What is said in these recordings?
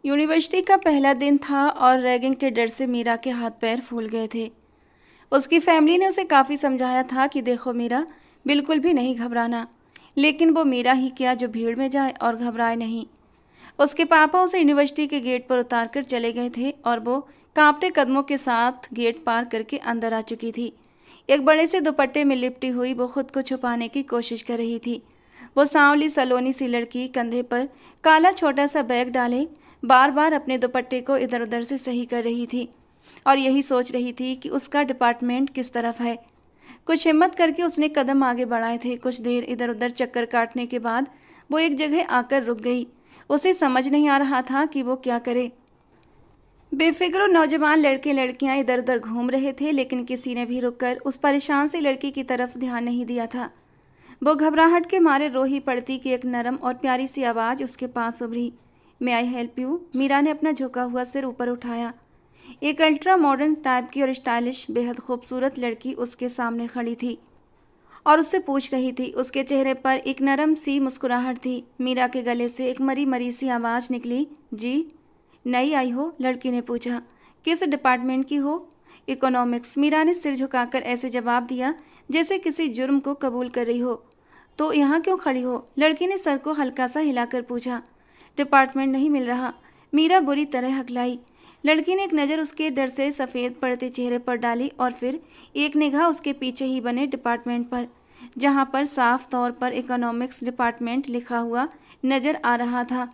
University का पहला दिन था और रैगिंग के डर से मीरा के हाथ पैर फूल गए थे। उसकी फैमिली ने उसे काफ़ी समझाया था कि देखो मीरा, बिल्कुल भी नहीं घबराना, लेकिन वो मीरा ही क्या जो भीड़ में जाए और घबराए नहीं। उसके पापा उसे यूनिवर्सिटी के गेट पर उतार कर चले गए थे और वो कांपते कदमों के साथ गेट पार करके अंदर आ चुकी थी। एक बड़े से दुपट्टे में लिपटी हुई वो खुद को छुपाने की कोशिश कर रही थी। वो सांवली सलोनी सी लड़की कंधे पर काला छोटा सा बैग डाले बार बार अपने दुपट्टे को इधर उधर से सही कर रही थी और यही सोच रही थी कि उसका डिपार्टमेंट किस तरफ है। कुछ हिम्मत करके उसने कदम आगे बढ़ाए थे। कुछ देर इधर उधर चक्कर काटने के बाद वो एक जगह आकर रुक गई। उसे समझ नहीं आ रहा था कि वो क्या करे। बेफिक्र नौजवान लड़के लड़कियां इधर उधर घूम रहे थे, लेकिन किसी ने भी रुककर उस परेशान सी लड़की की तरफ ध्यान नहीं दिया था। वो घबराहट के मारे रो ही पड़ती कि एक नरम और प्यारी सी आवाज़ उसके पास उभरी। मे आई हेल्प यू? मीरा ने अपना झुका हुआ सिर ऊपर उठाया। एक अल्ट्रा मॉडर्न टाइप की और स्टाइलिश बेहद खूबसूरत लड़की उसके सामने खड़ी थी और उससे पूछ रही थी। उसके चेहरे पर एक नरम सी मुस्कुराहट थी। मीरा के गले से एक मरी मरी सी आवाज़ निकली, जी? नई आई हो? लड़की ने पूछा। किस डिपार्टमेंट की हो? इकोनॉमिक्स। मीरा ने सिर झुकाकर ऐसे जवाब दिया जैसे किसी जुर्म को कबूल कर रही हो। तो यहाँ क्यों खड़ी हो? लड़की ने सर को हल्का सा हिलाकर पूछा। डिपार्टमेंट नहीं मिल रहा। मीरा बुरी तरह हकलाई। लड़की ने एक नज़र उसके डर से सफ़ेद पड़ते चेहरे पर डाली और फिर एक निगाह उसके पीछे ही बने डिपार्टमेंट पर, जहाँ पर साफ तौर पर इकोनॉमिक्स डिपार्टमेंट लिखा हुआ नज़र आ रहा था।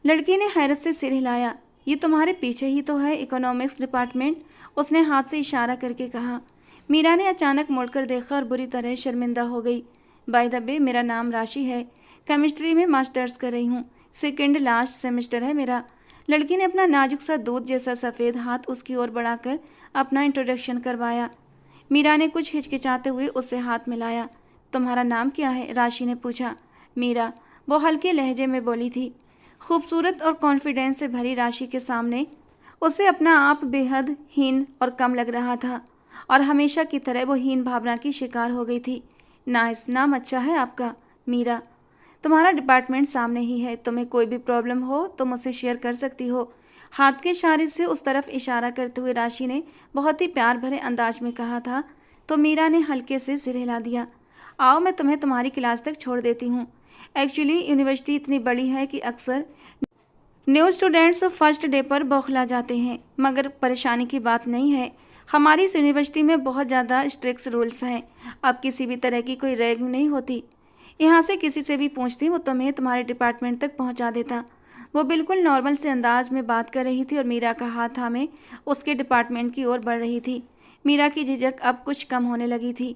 लड़की ने हैरत से सिर हिलाया। ये तुम्हारे पीछे ही तो है इकोनॉमिक्स डिपार्टमेंट, उसने हाथ से इशारा करके कहा। मीरा ने अचानक मुड़कर देखा और बुरी तरह शर्मिंदा हो गई। बाय द वे, मेरा नाम राशि है, केमिस्ट्री में मास्टर्स कर रही हूँ, सेकंड लास्ट सेमेस्टर है मेरा। लड़की ने अपना नाजुक सा दूध जैसा सफ़ेद हाथ उसकी ओर बढ़ाकर अपना इंट्रोडक्शन करवाया। मीरा ने कुछ हिचकिचाते हुए उससे हाथ मिलाया। तुम्हारा नाम क्या है? राशि ने पूछा। मीरा, वो हल्के लहजे में बोली थी। खूबसूरत और कॉन्फिडेंस से भरी राशि के सामने उसे अपना आप बेहद हीन और कम लग रहा था और हमेशा की तरह वो हीन भावना की शिकार हो गई थी। नाइस, नाम अच्छा है आपका। मीरा, तुम्हारा डिपार्टमेंट सामने ही है, तुम्हें कोई भी प्रॉब्लम हो तो मुझसे शेयर कर सकती हो। हाथ के इशारे से उस तरफ इशारा करते हुए राशि ने बहुत ही प्यार भरे अंदाज में कहा था। तो मीरा ने हल्के से सिर हिला दिया। आओ, मैं तुम्हें तुम्हारी क्लास तक छोड़ देती हूँ। एक्चुअली यूनिवर्सिटी इतनी बड़ी है कि अक्सर न्यू स्टूडेंट्स फर्स्ट डे पर बौखला जाते हैं, मगर परेशानी की बात नहीं है। हमारी इस यूनिवर्सिटी में बहुत ज़्यादा स्ट्रिक्ट रूल्स हैं। अब किसी भी तरह की कोई रैगिंग नहीं होती। यहाँ से किसी से भी पूछती वो तुम्हें तुम्हारे डिपार्टमेंट तक पहुँचा देता। वो बिल्कुल नॉर्मल से अंदाज में बात कर रही थी और मीरा का हाथ थामे उसके डिपार्टमेंट की ओर बढ़ रही थी। मीरा की झिझक अब कुछ कम होने लगी थी।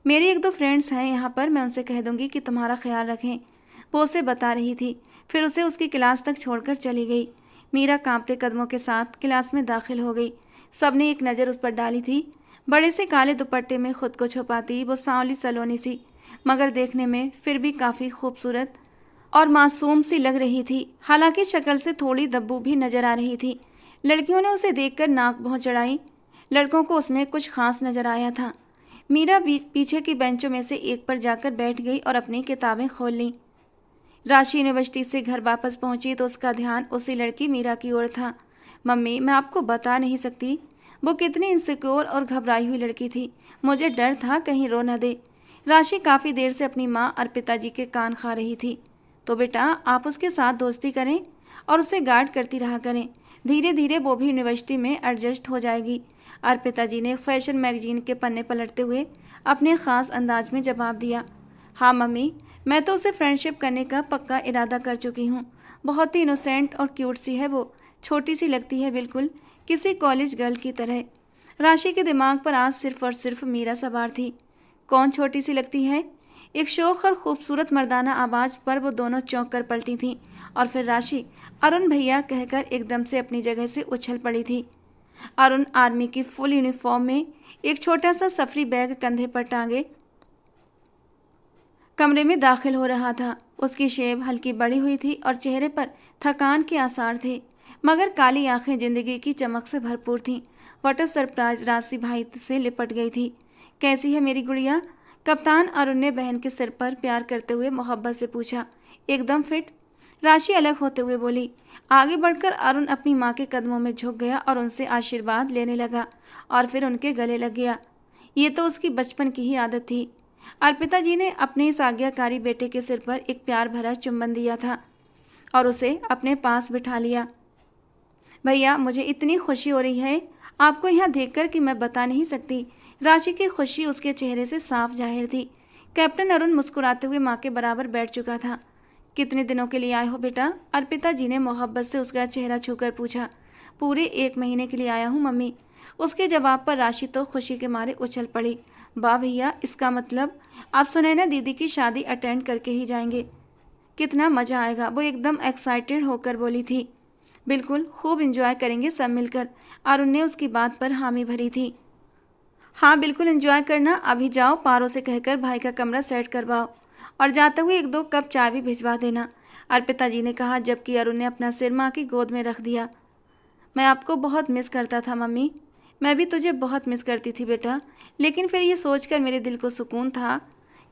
मेरी एक दो फ्रेंड्स हैं यहाँ पर, मैं उनसे कह दूँगी कि तुम्हारा ख्याल रखें, वो उसे बता रही थी। फिर उसे उसकी क्लास तक छोड़कर चली गई। मीरा कांपते कदमों के साथ क्लास में दाखिल हो गई। सबने एक नज़र उस पर डाली थी। बड़े से काले दुपट्टे में खुद को छुपाती वो सांवली सलोनी सी, मगर देखने में फिर भी काफ़ी खूबसूरत और मासूम सी लग रही थी। हालांकि शक्ल से थोड़ी दब्बू भी नज़र आ रही थी। लड़कियों ने उसे देखकर नाक भौं चढ़ाई। लड़कों को उसमें कुछ खास नज़र आया था। मीरा पीछे की बेंचों में से एक पर जाकर बैठ गई और अपनी किताबें खोल लीं। राशि यूनिवर्सिटी से घर वापस पहुंची तो उसका ध्यान उसी लड़की मीरा की ओर था। मम्मी, मैं आपको बता नहीं सकती वो कितनी इनसिक्योर और घबराई हुई लड़की थी। मुझे डर था कहीं रो न दे। राशि काफ़ी देर से अपनी माँ अर्पिता जी के कान खा रही थी। तो बेटा, आप उसके साथ दोस्ती करें और उसे गार्ड करती रहा करें। धीरे धीरे वो भी यूनिवर्सिटी में एडजस्ट हो जाएगी। अर्पिता जी ने फैशन मैगजीन के पन्ने पलटते हुए अपने ख़ास अंदाज में जवाब दिया। हाँ मम्मी, मैं तो उसे फ्रेंडशिप करने का पक्का इरादा कर चुकी हूँ। बहुत ही इनोसेंट और क्यूट सी है वो, छोटी सी लगती है, बिल्कुल किसी कॉलेज गर्ल की तरह। राशि के दिमाग पर आज सिर्फ और सिर्फ मीरा सवार थी। कौन छोटी सी लगती है? एक शोख और खूबसूरत मर्दाना आवाज़ पर वो दोनों चौंक कर पलटी थीं और फिर राशि अरुण भैया कहकर एकदम से अपनी जगह से उछल पड़ी थी। अरुण आर्मी की फुल यूनिफॉर्म में एक छोटा सा सफरी बैग कंधे पर टांगे कमरे में दाखिल हो रहा था। उसकी शेव हल्की बढ़ी हुई थी और चेहरे पर थकान के आसार थे, मगर काली आंखें जिंदगी की चमक से भरपूर थीं। What a surprise! राशि भाई से लिपट गई थी। कैसी है मेरी गुड़िया? कप्तान अरुण ने बहन के सिर पर प्यार करते हुए मोहब्बत से पूछा। एकदम फिट। राशि अलग होते हुए बोली। आगे बढ़कर अरुण अपनी माँ के कदमों में झुक गया और उनसे आशीर्वाद लेने लगा और फिर उनके गले लग गया। ये तो उसकी बचपन की ही आदत थी। अर्पिता जी ने अपने इस आज्ञाकारी बेटे के सिर पर एक प्यार भरा चुंबन दिया था और उसे अपने पास बिठा लिया। भैया, मुझे इतनी खुशी हो रही है आपको यहाँ देखकर कि मैं बता नहीं सकती। राशि की खुशी उसके चेहरे से साफ जाहिर थी। कैप्टन अरुण मुस्कुराते हुए माँ के बराबर बैठ चुका था। कितने दिनों के लिए आए हो बेटा? अर्पिता जी ने मोहब्बत से उसका चेहरा छूकर पूछा। पूरे 1 महीने के लिए आया हूँ मम्मी। उसके जवाब पर राशि तो खुशी के मारे उछल पड़ी। वाह भैया, इसका मतलब आप सुनैना दीदी की शादी अटेंड करके ही जाएंगे। कितना मज़ा आएगा, वो एकदम एक्साइटेड होकर बोली थी। बिल्कुल, खूब एंजॉय करेंगे सब मिलकर। अरुण ने उसकी बात पर हामी भरी थी। हाँ बिल्कुल एंजॉय करना। अभी जाओ पारो से कहकर भाई का कमरा सेट करवाओ और जाते हुए 1-2 कप चाय भी भिजवा देना, अर्पिता जी ने कहा, जबकि अरुण ने अपना सिर माँ की गोद में रख दिया। मैं आपको बहुत मिस करता था मम्मी। मैं भी तुझे बहुत मिस करती थी बेटा, लेकिन फिर ये सोचकर मेरे दिल को सुकून था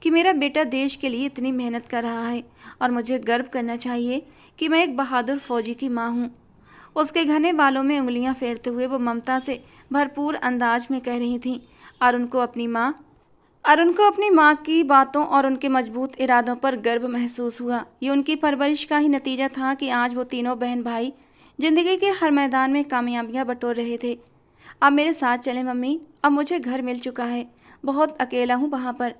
कि मेरा बेटा देश के लिए इतनी मेहनत कर रहा है और मुझे गर्व करना चाहिए कि मैं एक बहादुर फौजी की माँ हूँ। उसके घने बालों में उंगलियां फेरते हुए वो ममता से भरपूर अंदाज में कह रही थीं। अरुण को अपनी माँ की बातों और उनके मजबूत इरादों पर गर्व महसूस हुआ। ये उनकी परवरिश का ही नतीजा था कि आज वो तीनों बहन भाई जिंदगी के हर मैदान में कामयाबियां बटोर रहे थे। अब मेरे साथ चले मम्मी, अब मुझे घर मिल चुका है। बहुत अकेला हूँ वहाँ पर।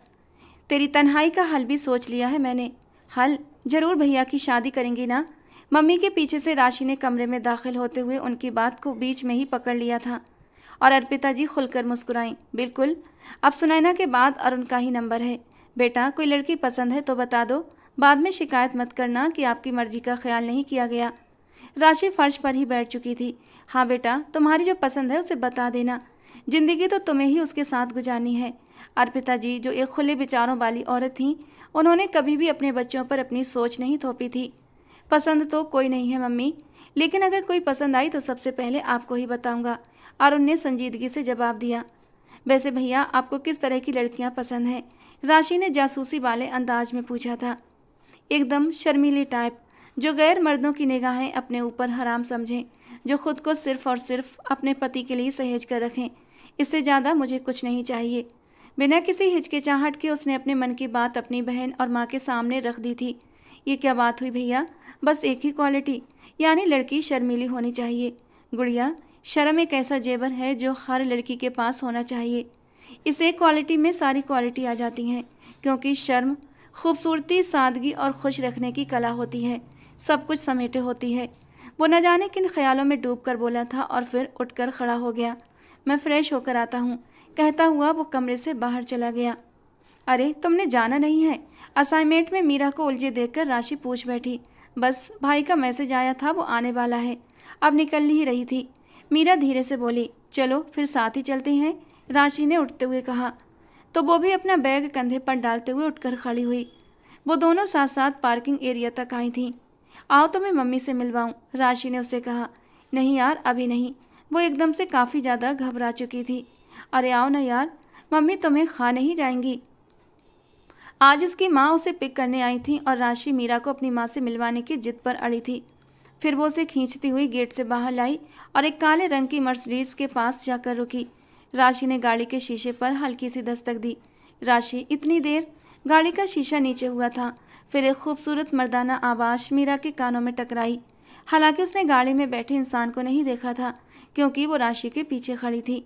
तेरी तन्हाई का हल भी सोच लिया है मैंने। हल? जरूर भैया की शादी करेंगी ना? मम्मी के पीछे से राशि ने कमरे में दाखिल होते हुए उनकी बात को बीच में ही पकड़ लिया था और अर्पिता जी खुलकर मुस्कुराईं। बिल्कुल, अब सुनैना के बाद अरुण का ही नंबर है। बेटा, कोई लड़की पसंद है तो बता दो, बाद में शिकायत मत करना कि आपकी मर्जी का ख्याल नहीं किया गया। राशि फर्श पर ही बैठ चुकी थी। हाँ बेटा, तुम्हारी जो पसंद है उसे बता देना। जिंदगी तो तुम्हें ही उसके साथ गुजारनी है। अर्पिता जी जो एक खुले विचारों वाली औरत थीं, उन्होंने कभी भी अपने बच्चों पर अपनी सोच नहीं थोपी थी। पसंद तो कोई नहीं है मम्मी, लेकिन अगर कोई पसंद आई तो सबसे पहले आपको ही बताऊंगा, अरुण ने संजीदगी से जवाब दिया। वैसे भैया, आपको किस तरह की लड़कियां पसंद हैं? राशि ने जासूसी वाले अंदाज में पूछा था। एकदम शर्मीली टाइप, जो गैर मर्दों की निगाहें अपने ऊपर हराम समझें, जो खुद को सिर्फ और सिर्फ अपने पति के लिए सहेज कर रखें। इससे ज़्यादा मुझे कुछ नहीं चाहिए। बिना किसी हिचकिचाहट के उसने अपने मन की बात अपनी बहन और माँ के सामने रख दी थी। ये क्या बात हुई भैया? बस एक ही क्वालिटी, यानी लड़की शर्मीली होनी चाहिए। गुड़िया, शर्म एक ऐसा जेवर है जो हर लड़की के पास होना चाहिए। इस एक क्वालिटी में सारी क्वालिटी आ जाती हैं, क्योंकि शर्म खूबसूरती, सादगी और खुश रखने की कला होती है, सब कुछ समेटे होती है। वो न जाने किन ख्यालों में डूब कर बोला था और फिर उठकर खड़ा हो गया। मैं फ्रेश होकर आता हूँ, कहता हुआ वो कमरे से बाहर चला गया। अरे, तुमने जाना नहीं है? असाइनमेंट में मीरा को उलझे देखकर राशि पूछ बैठी। बस भाई का मैसेज आया था, वो आने वाला है, अब निकल ही रही थी। मीरा धीरे से बोली। चलो फिर साथ ही चलते हैं, राशि ने उठते हुए कहा। तो वो भी अपना बैग कंधे पर डालते हुए उठकर खड़ी हुई। वो दोनों साथ साथ पार्किंग एरिया तक आई थीं। आओ तो मैं मम्मी से मिलवाऊं, राशि ने उससे कहा। नहीं यार, अभी नहीं। वो एकदम से काफ़ी ज़्यादा घबरा चुकी थी। अरे आओ ना यार, मम्मी तुम्हें खा नहीं जाएंगी। आज उसकी माँ उसे पिक करने आई थी और राशि मीरा को अपनी माँ से मिलवाने की जिद पर अड़ी थी। फिर वो उसे खींचती हुई गेट से बाहर लाई और एक काले रंग की मर्सिडीज के पास जाकर रुकी। राशि ने गाड़ी के शीशे पर हल्की सी दस्तक दी। राशि, इतनी देर? गाड़ी का शीशा नीचे हुआ था। फिर एक खूबसूरत मर्दाना आवाज़ मीरा के कानों में टकराई। हालांकि उसने गाड़ी में बैठे इंसान को नहीं देखा था, क्योंकि वो राशि के पीछे खड़ी थी।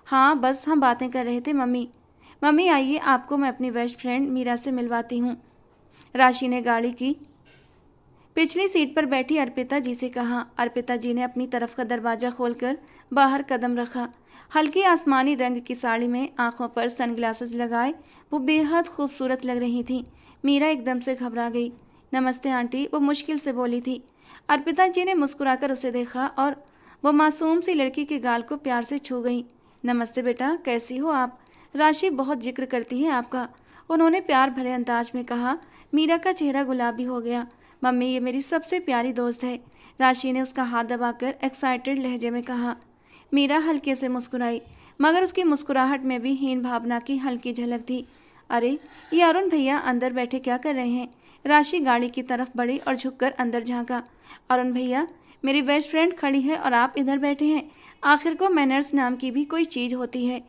हाँ, बस हम बातें कर रहे थे मम्मी। मम्मी आइए, आपको मैं अपनी बेस्ट फ्रेंड मीरा से मिलवाती हूँ। राशि ने गाड़ी की पिछली सीट पर बैठी अर्पिता जी से कहा। अर्पिता जी ने अपनी तरफ का दरवाज़ा खोलकर बाहर कदम रखा। हल्की आसमानी रंग की साड़ी में आंखों पर सनग्लासेस लगाए वो बेहद खूबसूरत लग रही थी। मीरा एकदम से घबरा गई। नमस्ते आंटी, वो मुश्किल से बोली थी। अर्पिता जी ने मुस्कुराकर उसे देखा और वो मासूम सी लड़की के गाल को प्यार से छू गई। नमस्ते बेटा, कैसी हो आप? राशि बहुत जिक्र करती है आपका, उन्होंने प्यार भरे अंदाज में कहा। मीरा का चेहरा गुलाबी हो गया। मम्मी, ये मेरी सबसे प्यारी दोस्त है, राशि ने उसका हाथ दबाकर एक्साइटेड लहजे में कहा। मीरा हल्के से मुस्कुराई, मगर उसकी मुस्कुराहट में भी हीन भावना की हल्की झलक थी। अरे, ये अरुण भैया अंदर बैठे क्या कर रहे हैं? राशि गाड़ी की तरफ बढ़ी और झुककर अंदर झांका। अरुण भैया, मेरी बेस्ट फ्रेंड खड़ी है और आप इधर बैठे हैं। आखिर को मैनर्स नाम की भी कोई चीज़ होती है।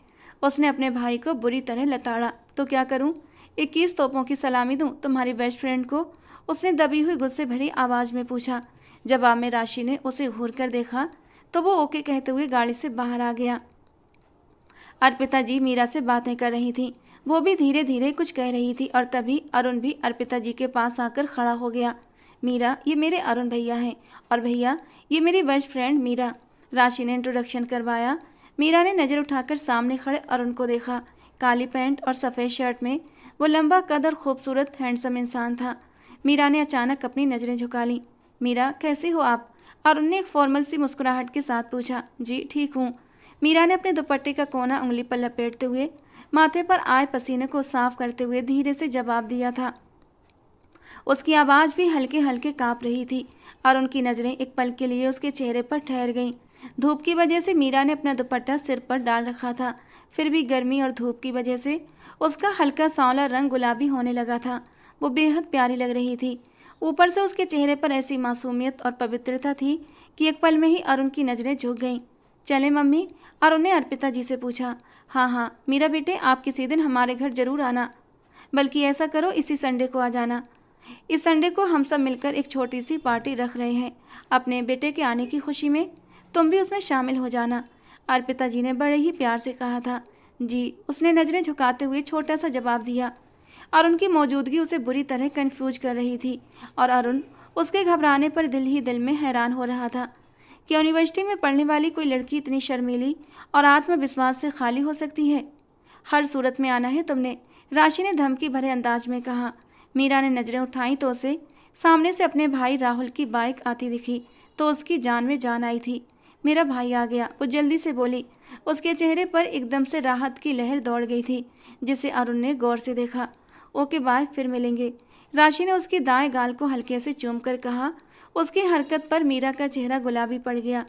उसने अपने भाई को बुरी तरह लताड़ा। तो क्या करूं? 21 तोपों की सलामी दूं तुम्हारी बेस्ट फ्रेंड को? उसने दबी हुई गुस्से भरी आवाज़ में पूछा। जवाब में राशि ने उसे घूर कर देखा तो वो ओके कहते हुए गाड़ी से बाहर आ गया। अर्पिता जी मीरा से बातें कर रही थी। वो भी धीरे धीरे कुछ कह रही थी और तभी अरुण भी अर्पिता जी के पास आकर खड़ा हो गया। मीरा, ये मेरे अरुण भैया हैं, और भैया ये मेरी बेस्ट फ्रेंड मीरा। राशि ने इंट्रोडक्शन करवाया। मीरा ने नज़र उठाकर सामने खड़े अरुण को देखा। काली पैंट और सफ़ेद शर्ट में वो लंबा कद और खूबसूरत हैंडसम इंसान था। मीरा ने अचानक अपनी नज़रें झुका लीं। मीरा, कैसी हो आप? अरुण ने एक फॉर्मल सी मुस्कुराहट के साथ पूछा। जी ठीक हूँ। मीरा ने अपने दुपट्टे का कोना उंगली पर लपेटते हुए माथे पर आए पसीने को साफ करते हुए धीरे से जवाब दिया था। उसकी आवाज़ भी हल्के हल्के काँप रही थी। अरुण की नज़रें एक पल के लिए उसके चेहरे पर ठहर गईं। धूप की वजह से मीरा ने अपना दुपट्टा सिर पर डाल रखा था, फिर भी गर्मी और धूप की वजह से उसका हल्का सांवला रंग गुलाबी होने लगा था। वो बेहद प्यारी लग रही थी। ऊपर से उसके चेहरे पर ऐसी मासूमियत और पवित्रता थी कि एक पल में ही अरुण की नज़रें झुक गईं। चले मम्मी? अरुण ने अर्पिता जी से पूछा। हाँ हाँ मीरा बेटे, आप किसी दिन हमारे घर जरूर आना। बल्कि ऐसा करो, इसी संडे को आ जाना। इस संडे को हम सब मिलकर एक छोटी सी पार्टी रख रहे हैं अपने बेटे के आने की खुशी में। तुम भी उसमें शामिल हो जाना। अर्पिता जी ने बड़े ही प्यार से कहा था। जी, उसने नज़रें झुकाते हुए छोटा सा जवाब दिया। अरुण की मौजूदगी उसे बुरी तरह कंफ्यूज कर रही थी और अरुण उसके घबराने पर दिल ही दिल में हैरान हो रहा था कि यूनिवर्सिटी में पढ़ने वाली कोई लड़की इतनी शर्मीली और आत्मविश्वास से खाली हो सकती है। हर सूरत में आना है तुमने, राशि ने धमकी भरे अंदाज में कहा। मीरा ने नज़रें उठाई तो उसे सामने से अपने भाई राहुल की बाइक आती दिखी तो उसकी जान में जान आई थी। मेरा भाई आ गया, वो जल्दी से बोली। उसके चेहरे पर एकदम से राहत की लहर दौड़ गई थी, जिसे अरुण ने गौर से देखा। ओके बाय, फिर मिलेंगे। राशि ने उसकी दाएं गाल को हल्के से चूम कर कहा। उसकी हरकत पर मीरा का चेहरा गुलाबी पड़ गया।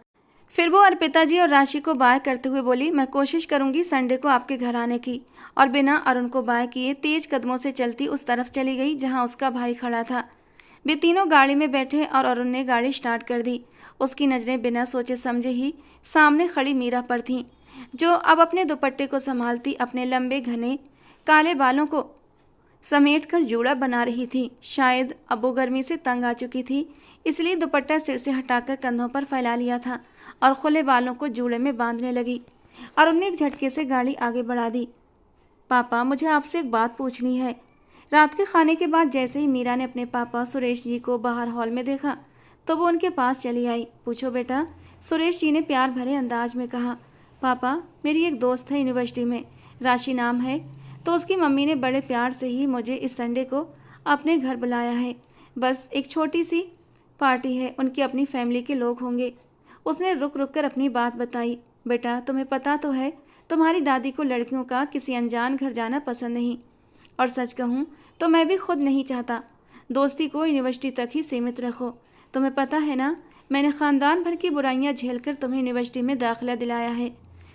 फिर वो अर्पिता जी और राशि को बाय करते हुए बोली, मैं कोशिश करूंगी संडे को आपके घर आने की। और बिना अरुण को बाय किए तेज कदमों से चलती उस तरफ चली गई जहां उसका भाई खड़ा था। वे तीनों गाड़ी में बैठे और अरुण ने गाड़ी स्टार्ट कर दी। उसकी नज़रें बिना सोचे समझे ही सामने खड़ी मीरा पर थीं, जो अब अपने दुपट्टे को संभालती अपने लंबे घने काले बालों को समेट कर जूड़ा बना रही थी। शायद अब वो गर्मी से तंग आ चुकी थी, इसलिए दुपट्टा सिर से हटाकर कंधों पर फैला लिया था और खुले बालों को जूड़े में बांधने लगी। अरुण ने एक झटके से गाड़ी आगे बढ़ा दी। पापा, मुझे आपसे एक बात पूछनी है। रात के खाने के बाद जैसे ही मीरा ने अपने पापा सुरेश जी को बाहर हॉल में देखा तो वो उनके पास चली आई। पूछो बेटा, सुरेश जी ने प्यार भरे अंदाज में कहा। पापा, मेरी एक दोस्त है यूनिवर्सिटी में, राशि नाम है, तो उसकी मम्मी ने बड़े प्यार से ही मुझे इस संडे को अपने घर बुलाया है। बस एक छोटी सी पार्टी है, उनकी अपनी फैमिली के लोग होंगे। उसने रुक रुक कर अपनी बात बताई। बेटा, तुम्हें पता तो है तुम्हारी दादी को लड़कियों का किसी अनजान घर जाना पसंद नहीं, और सच कहूँ तो मैं भी खुद नहीं चाहता। दोस्ती को यूनिवर्सिटी तक ही सीमित रखो। तुम्हें पता है ना, मैंने ख़ानदान भर की बुराइयां झेलकर तुम्हें यूनिवर्सिटी में दाखिला दिलाया है।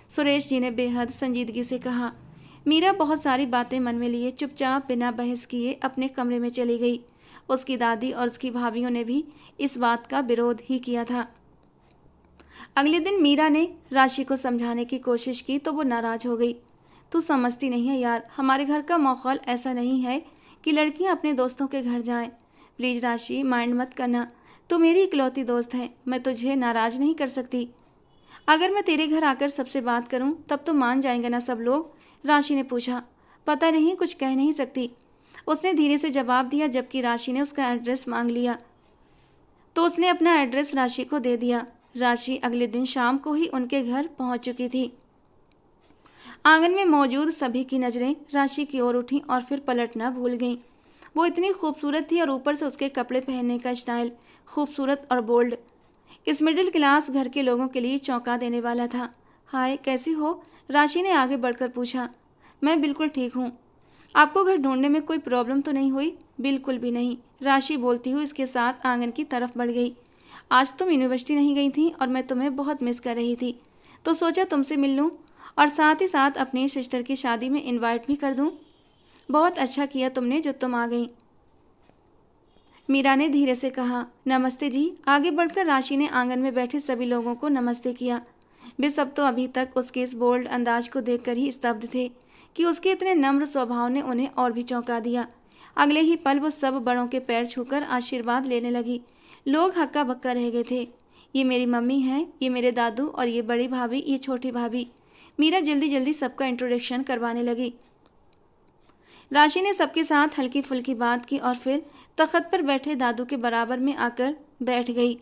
सुरेश जी ने बेहद संजीदगी से कहा। मीरा बहुत सारी बातें मन में लिए चुपचाप बिना बहस किए अपने कमरे में चली गई। उसकी दादी और उसकी भाभियों ने भी इस बात का विरोध ही किया था। अगले दिन मीरा ने राशि को समझाने की कोशिश की तो वो नाराज़ हो गई। तू समझती नहीं है यार, हमारे घर का माहौल ऐसा नहीं है कि लड़कियां अपने दोस्तों के घर जाएं। प्लीज़ राशि, माइंड मत करना, तू मेरी इकलौती दोस्त है, मैं तुझे नाराज़ नहीं कर सकती। अगर मैं तेरे घर आकर सबसे बात करूं तब तो मान जाएंगे ना सब लोग? राशि ने पूछा। पता नहीं, कुछ कह नहीं सकती, उसने धीरे से जवाब दिया। जबकि राशि ने उसका एड्रेस मांग लिया तो उसने अपना एड्रेस राशि को दे दिया। राशि अगले दिन शाम को ही उनके घर पहुंच चुकी थी। आंगन में मौजूद सभी की नज़रें राशि की ओर उठी और फिर पलटना भूल गईं। वो इतनी खूबसूरत थी और ऊपर से उसके कपड़े पहनने का स्टाइल खूबसूरत और बोल्ड, इस मिडिल क्लास घर के लोगों के लिए चौंका देने वाला था। हाय, कैसी हो? राशि ने आगे बढ़कर पूछा। मैं बिल्कुल ठीक हूँ। आपको घर ढूंढने में कोई प्रॉब्लम तो नहीं हुई? बिल्कुल भी नहीं, राशि बोलती हुई इसके साथ आंगन की तरफ बढ़ गई। आज तुम यूनिवर्सिटी नहीं गई थी और मैं तुम्हें बहुत मिस कर रही थी, तो सोचा तुमसे मिल लूँ और साथ ही साथ अपनी सिस्टर की शादी में इनवाइट भी कर दूँ। बहुत अच्छा किया तुमने जो तुम आ गई। मीरा ने धीरे से कहा। नमस्ते जी। आगे बढ़कर राशि ने आंगन में बैठे सभी लोगों को नमस्ते किया। वे सब तो अभी तक उसके इस बोल्ड अंदाज को देखकर ही स्तब्ध थे कि उसके इतने नम्र स्वभाव ने उन्हें और भी चौंका दिया। अगले ही पल वो सब बड़ों के पैर छूकर आशीर्वाद लेने लगी। लोग हक्का बक्का रह गए थे। ये मेरी मम्मी है, ये मेरे दादू, और ये बड़ी भाभी, ये छोटी भाभी। मीरा जल्दी जल्दी सबका इंट्रोडक्शन करवाने लगी। राशि ने सबके साथ हल्की फुल्की बात की और फिर तख्त पर बैठे दादू के बराबर में आकर बैठ गई।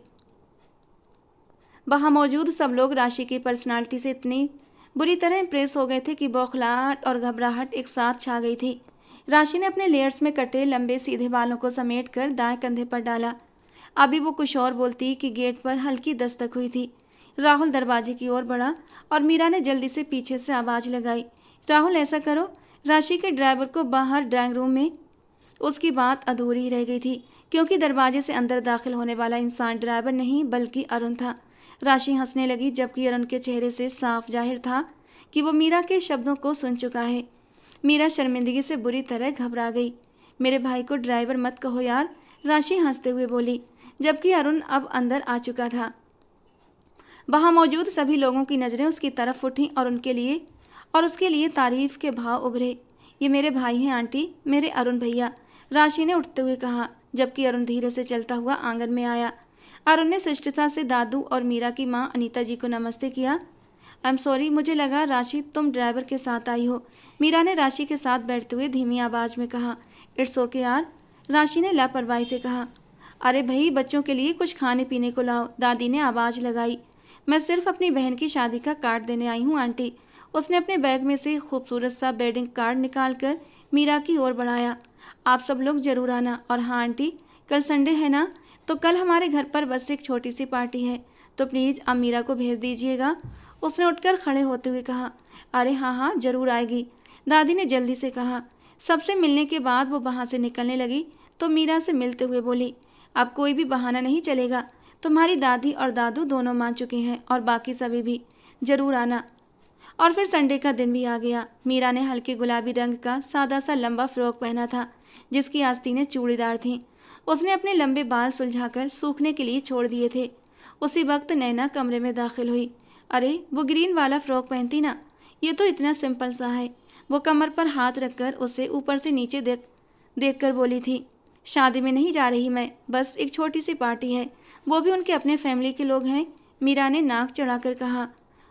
वहां मौजूद सब लोग राशि की पर्सनालिटी से इतनी बुरी तरह इम्प्रेस हो गए थे कि बौखलाहट और घबराहट एक साथ छा गई थी। राशि ने अपने लेयर्स में कटे लंबे सीधे बालों को समेट कर दाएं कंधे पर डाला। अभी वो कुछ और बोलती कि गेट पर हल्की दस्तक हुई थी। राहुल दरवाजे की ओर बढ़ा और मीरा ने जल्दी से पीछे से आवाज़ लगाई, राहुल ऐसा करो। राशि के ड्राइवर को बाहर ड्राइंग रूम में। उसकी बात अधूरी ही रह गई थी क्योंकि दरवाजे से अंदर दाखिल होने वाला इंसान ड्राइवर नहीं बल्कि अरुण था। राशि हंसने लगी जबकि अरुण के चेहरे से साफ जाहिर था कि वो मीरा के शब्दों को सुन चुका है। मीरा शर्मिंदगी से बुरी तरह घबरा गई। मेरे भाई को ड्राइवर मत कहो यार, राशि हंसते हुए बोली, जबकि अरुण अब अंदर आ चुका था। वहां मौजूद सभी लोगों की नज़रें उसकी तरफ उठीं और उसके लिए तारीफ के भाव उभरे। ये मेरे भाई हैं आंटी, मेरे अरुण भैया, राशि ने उठते हुए कहा, जबकि अरुण धीरे से चलता हुआ आंगन में आया। अरुण ने शिष्टता से दादू और मीरा की माँ अनीता जी को नमस्ते किया। आई एम सॉरी, मुझे लगा राशि तुम ड्राइवर के साथ आई हो, मीरा ने राशि के साथ बैठते हुए धीमी आवाज़ में कहा। इट्स ओके यार, राशि ने लापरवाही से कहा। अरे भाई, बच्चों के लिए कुछ खाने पीने को लाओ, दादी ने आवाज़ लगाई। मैं सिर्फ अपनी बहन की शादी का कार्ड देने आई हूँ आंटी। उसने अपने बैग में से खूबसूरत सा वेडिंग कार्ड निकालकर मीरा की ओर बढ़ाया। आप सब लोग जरूर आना। और हाँ आंटी, कल संडे है ना, तो कल हमारे घर पर बस एक छोटी सी पार्टी है, तो प्लीज़ आप मीरा को भेज दीजिएगा, उसने उठकर खड़े होते हुए कहा। अरे हाँ हाँ, ज़रूर आएगी, दादी ने जल्दी से कहा। सबसे मिलने के बाद वो वहाँ से निकलने लगी तो मीरा से मिलते हुए बोली, अब कोई भी बहाना नहीं चलेगा, तुम्हारी दादी और दादू दोनों मान चुके हैं और बाकी सभी भी, ज़रूर आना। और फिर संडे का दिन भी आ गया। मीरा ने हल्के गुलाबी रंग का सादा सा लंबा फ्रॉक पहना था जिसकी आस्तीनें चूड़ीदार थीं। उसने अपने लंबे बाल सुलझाकर सूखने के लिए छोड़ दिए थे। उसी वक्त नैना कमरे में दाखिल हुई। अरे वो ग्रीन वाला फ्रॉक पहनती ना, ये तो इतना सिंपल सा है। वो कमर पर हाथ रखकर उसे ऊपर से नीचे देख कर बोली थी, शादी में नहीं जा रही मैं, बस एक छोटी सी पार्टी है, वो भी उनके अपने फैमिली के लोग हैं। मीरा ने नाक चढ़ाकर कहा।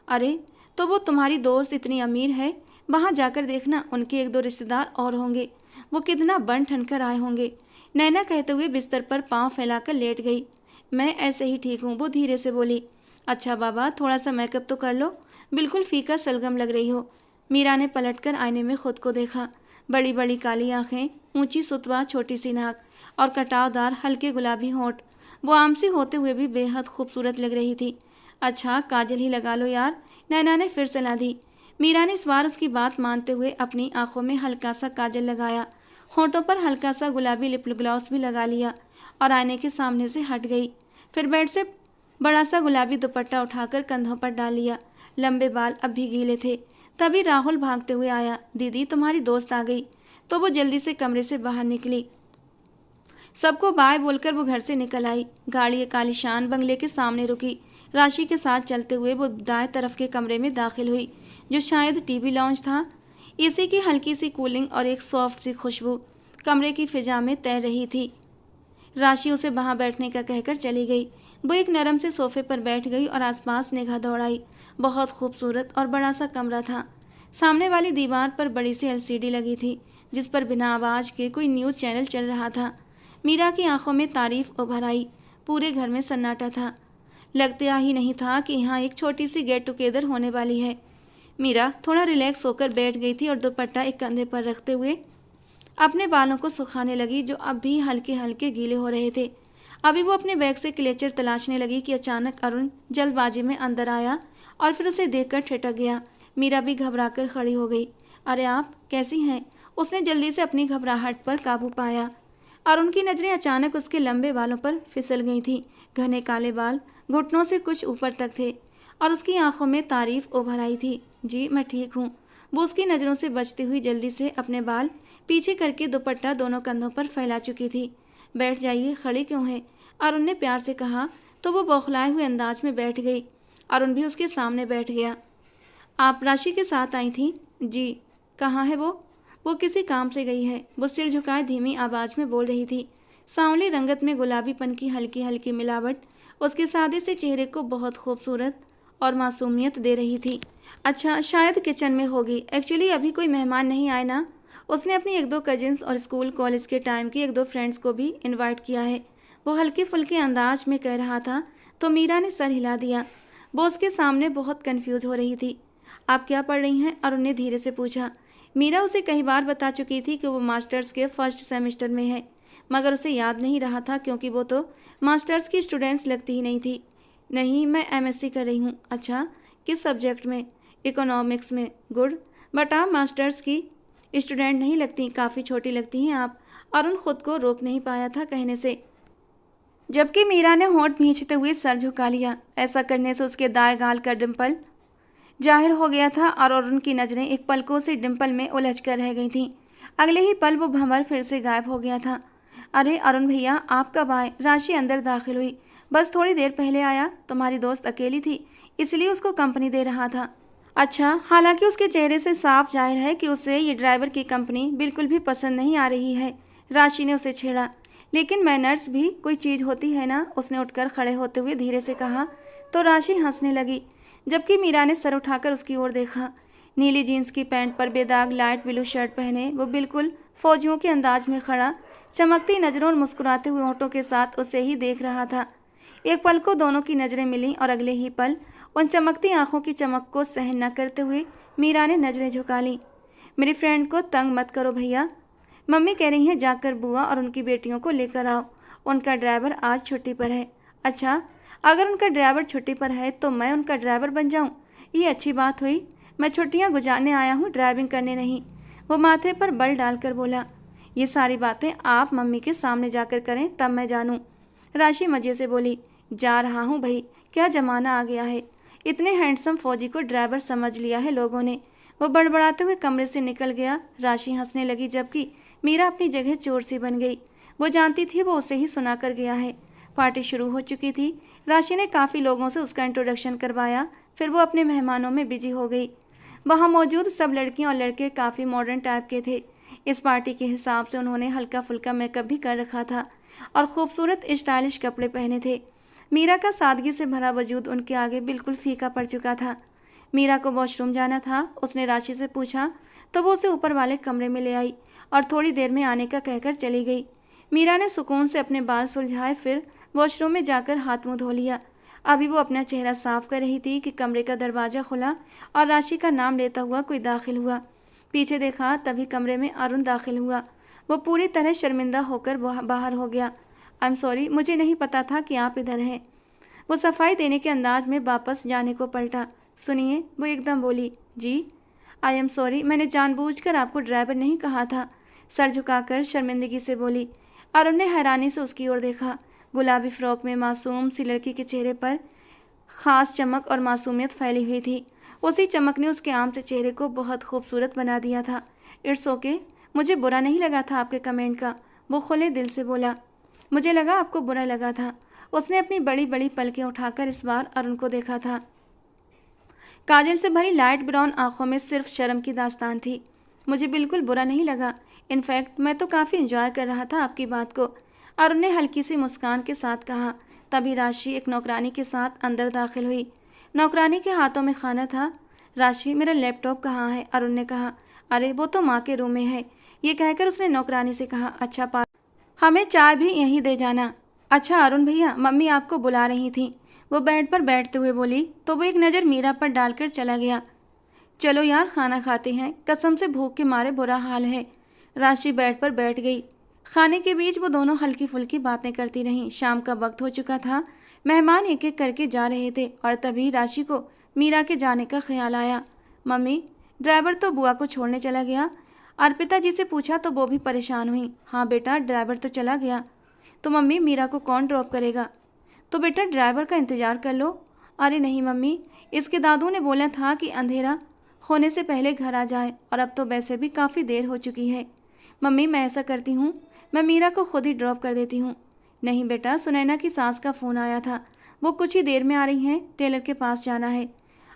अरे तो वो तुम्हारी दोस्त इतनी अमीर है, वहाँ जाकर देखना, उनके एक दो रिश्तेदार और होंगे, वो कितना बन ठन कर आए होंगे। नैना कहते हुए बिस्तर पर पाँव फैलाकर लेट गई। मैं ऐसे ही ठीक हूँ, वो धीरे से बोली। अच्छा बाबा, थोड़ा सा मेकअप तो कर लो, बिल्कुल फीका सलगम लग रही हो। मीरा ने पलटकर आईने में खुद को देखा। बड़ी बड़ी काली आंखें, ऊंची सुतवा, छोटी सी नाक और कटावदार हल्के गुलाबी होंठ। वो आमसी होते हुए भी बेहद खूबसूरत लग रही थी। अच्छा काजल ही लगा लो यार, नैना ने फिर सलाह दी। मीरा ने इस बार उसकी बात मानते हुए अपनी आंखों में हल्का सा काजल लगाया, होंठों पर हल्का सा गुलाबी लिप ग्लॉस भी लगा लिया और आईने के सामने से हट गई। फिर बेड से बड़ा सा गुलाबी दुपट्टा उठाकर कंधों पर डाल लिया। लंबे बाल अब भी गीले थे। तभी राहुल भागते हुए आया। दीदी, तुम्हारी दोस्त आ गई। तो वो जल्दी से कमरे से बाहर निकली। सबको बाय बोलकर वो घर से निकल आई। गाड़ी एक आलीशान बंगले के सामने रुकी। राशि के साथ चलते हुए वो दाएं तरफ के कमरे में दाखिल हुई, जो शायद टीवी लॉन्च था। एसी की हल्की सी कूलिंग और एक सॉफ्ट सी खुशबू कमरे की फिजा में तैर रही थी। राशि उसे वहां बैठने का कहकर चली गई। वो एक नरम से सोफे पर बैठ गई और आसपास निगाह दौड़ाई। बहुत खूबसूरत और बड़ा सा कमरा था। सामने वाली दीवार पर बड़ी सी एलसीडी लगी थी जिस पर बिना आवाज़ के कोई न्यूज़ चैनल चल रहा था। मीरा की आंखों में तारीफ उभर आई। पूरे घर में सन्नाटा था। लगता ही नहीं था कि यहाँ एक छोटी सी गेट टुगेदर होने वाली है। मीरा थोड़ा रिलैक्स होकर बैठ गई थी और दुपट्टा एक कंधे पर रखते हुए अपने बालों को सुखाने लगी, जो अब भी हल्के हल्के गीले हो रहे थे। अभी वो अपने बैग से क्लेचर तलाशने लगी कि अचानक अरुण जल्दबाजी में अंदर आया और फिर उसे देखकर ठिठक गया। मीरा भी घबराकर खड़ी हो गई। अरे आप कैसी हैं? उसने जल्दी से अपनी घबराहट पर काबू पाया। अरुण की नज़रें अचानक उसके लंबे बालों पर फिसल गई थीं। घने काले बाल घुटनों से कुछ ऊपर तक थे और उसकी आंखों में तारीफ उभर आई थी। जी मैं ठीक हूँ। वो उसकी नज़रों से बचती हुई जल्दी से अपने बाल पीछे करके दुपट्टा दोनों कंधों पर फैला चुकी थी। बैठ जाइए, खड़ी क्यों है? अरुण ने प्यार से कहा तो वो बौखलाए हुए अंदाज में बैठ गई। अरुण भी उसके सामने बैठ गया। आप राशि के साथ आई थी? जी। कहाँ है वो? वो किसी काम से गई है। वो सिर झुकाए धीमी आवाज में बोल रही थी। सांवली रंगत में गुलाबीपन की हल्की हल्की मिलावट उसके सादे से चेहरे को बहुत खूबसूरत और मासूमियत दे रही थी। अच्छा, शायद किचन में होगी। एक्चुअली अभी कोई मेहमान नहीं आए ना। उसने अपनी एक दो कजिन्स और स्कूल कॉलेज के टाइम की एक दो फ्रेंड्स को भी इनवाइट किया है। वो हल्के फुल्के अंदाज में कह रहा था तो मीरा ने सर हिला दिया। वो उसके सामने बहुत कंफ्यूज हो रही थी। आप क्या पढ़ रही हैं? अरुण ने धीरे से पूछा। मीरा उसे कई बार बता चुकी थी कि वो मास्टर्स के फर्स्ट सेमेस्टर में है, मगर उसे याद नहीं रहा था क्योंकि वो तो मास्टर्स की स्टूडेंट्स लगती ही नहीं थी। नहीं, मैं एमएससी कर रही हूँ। अच्छा, किस सब्जेक्ट में? इकोनॉमिक्स में। गुड, बट आप मास्टर्स की स्टूडेंट नहीं लगती, काफ़ी छोटी लगती हैं आप। अरुण खुद को रोक नहीं पाया था कहने से, जबकि मीरा ने होंठ भींचते हुए सर झुका लिया। ऐसा करने से उसके दाएं गाल का डिम्पल जाहिर हो गया था और अरुण की नज़रें एक पलकों से डिम्पल में उलझ कर रह गई थीं। अगले ही पल वो भंवर फिर से गायब हो गया था। अरे अरुण भैया, आप कब आए? राशि अंदर दाखिल हुई। बस थोड़ी देर पहले आया। तुम्हारी दोस्त अकेली थी, इसलिए उसको कंपनी दे रहा था। अच्छा, हालांकि उसके चेहरे से साफ जाहिर है कि उसे ये ड्राइवर की कंपनी बिल्कुल भी पसंद नहीं आ रही है। राशि ने उसे छेड़ा। लेकिन मैनर्स भी कोई चीज़ होती है ना, उसने उठकर खड़े होते हुए धीरे से कहा। तो राशि हंसने लगी, जबकि मीरा ने सर उठाकर उसकी ओर देखा। नीली जीन्स की पैंट पर बेदाग लाइट ब्लू शर्ट पहने वो बिल्कुल फौजियों के अंदाज में खड़ा, चमकती नज़रों और मुस्कुराते हुए होंठों के साथ उसे ही देख रहा था। एक पल को दोनों की नज़रें मिलीं और अगले ही पल उन चमकती आंखों की चमक को सहन न करते हुए मीरा ने नज़रें झुका लीं। मेरी फ्रेंड को तंग मत करो भैया, मम्मी कह रही हैं जाकर बुआ और उनकी बेटियों को लेकर आओ। उनका ड्राइवर आज छुट्टी पर है। अच्छा, अगर उनका ड्राइवर छुट्टी पर है तो मैं उनका ड्राइवर बन जाऊं? ये अच्छी बात हुई। मैं छुट्टियां गुजारने आया हूं, ड्राइविंग करने नहीं। वो माथे पर बल डालकर बोला। ये सारी बातें आप मम्मी के सामने जाकर करें, तब मैं जानूं। राशि मजे से बोली। जा रहा हूँ भाई, क्या ज़माना आ गया है। इतने हैंडसम फौजी को ड्राइवर समझ लिया है लोगों ने। वो बड़बड़ाते हुए कमरे से निकल गया। राशि हंसने लगी, जबकि मीरा अपनी जगह चोर सी बन गई। वो जानती थी वो उसे ही सुना कर गया है। पार्टी शुरू हो चुकी थी। राशि ने काफ़ी लोगों से उसका इंट्रोडक्शन करवाया, फिर वो अपने मेहमानों में बिजी हो गई। वहाँ मौजूद सब लड़कियाँ और लड़के काफ़ी मॉडर्न टाइप के थे। इस पार्टी के हिसाब से उन्होंने हल्का फुल्का मेकअप भी कर रखा था और खूबसूरत स्टाइलिश कपड़े पहने थे। मीरा का सादगी से भरा वजूद उनके आगे बिल्कुल फीका पड़ चुका था। मीरा को वॉशरूम जाना था। उसने राशि से पूछा तो वो उसे ऊपर वाले कमरे में ले आई और थोड़ी देर में आने का कहकर चली गई। मीरा ने सुकून से अपने बाल सुलझाए, फिर वॉशरूम में जाकर हाथ मुंह धो लिया। अभी वो अपना चेहरा साफ कर रही थी कि कमरे का दरवाज़ा खुला और राशि का नाम लेता हुआ कोई दाखिल हुआ। पीछे देखा, तभी कमरे में अरुण दाखिल हुआ। वो पूरी तरह शर्मिंदा होकर बाहर हो गया। आई एम सॉरी, मुझे नहीं पता था कि आप इधर हैं। वो सफाई देने के अंदाज में वापस जाने को पलटा। सुनिए, वो एकदम बोली। जी। आई एम सॉरी, मैंने जानबूझकर आपको ड्राइवर नहीं कहा था, सर झुकाकर शर्मिंदगी से बोली। अरुण ने हैरानी से उसकी ओर देखा। गुलाबी फ्रॉक में मासूम सी लड़की के चेहरे पर खास चमक और मासूमियत फैली हुई थी। उसी चमक ने उसके आम से चेहरे को बहुत खूबसूरत बना दिया था। इट्स ओके, मुझे बुरा नहीं लगा था आपके कमेंट का, वो खुले दिल से बोला। मुझे लगा आपको बुरा लगा था। उसने अपनी बड़ी बड़ी पलकें उठाकर इस बार अरुण को देखा था। काजल से भरी लाइट ब्राउन आंखों में सिर्फ शर्म की दास्तान थी। मुझे बिल्कुल बुरा नहीं लगा, इनफैक्ट मैं तो काफ़ी इंजॉय कर रहा था आपकी बात को, अरुण ने हल्की सी मुस्कान के साथ कहा। तभी राशि एक नौकरानी के साथ अंदर दाखिल हुई। नौकरानी के हाथों में खाना था। राशि, मेरा लैपटॉप कहाँ है? अरुण ने कहा। अरे वो तो माँ के रूम में है। ये कहकर उसने नौकरानी से कहा, अच्छा पा, हमें चाय भी यहीं दे जाना। अच्छा अरुण भैया, मम्मी आपको बुला रही थी, वो बेड पर बैठते हुए बोली। तो वो एक नज़र मीरा पर डालकर चला गया। चलो यार, खाना खाते हैं, कसम से भूख के मारे बुरा हाल है। राशि बेड पर बैठ गई। खाने के बीच वो दोनों हल्की फुल्की बातें करती रहीं। शाम का वक्त हो चुका था। मेहमान एक एक करके जा रहे थे और तभी राशि को मीरा के जाने का ख्याल आया। मम्मी, ड्राइवर तो बुआ को छोड़ने चला गया। अर्पिता जी से पूछा तो वो भी परेशान हुई। हाँ बेटा, ड्राइवर तो चला गया। तो मम्मी, मीरा को कौन ड्रॉप करेगा? तो बेटा ड्राइवर का इंतज़ार कर लो। अरे नहीं मम्मी, इसके दादू ने बोला था कि अंधेरा होने से पहले घर आ जाए और अब तो वैसे भी काफ़ी देर हो चुकी है। मम्मी, मैं ऐसा करती हूँ, मैं मीरा को खुद ही ड्रॉप कर देती हूँ। नहीं बेटा, सुनैना की सास का फ़ोन आया था, वो कुछ ही देर में आ रही हैं, टेलर के पास जाना है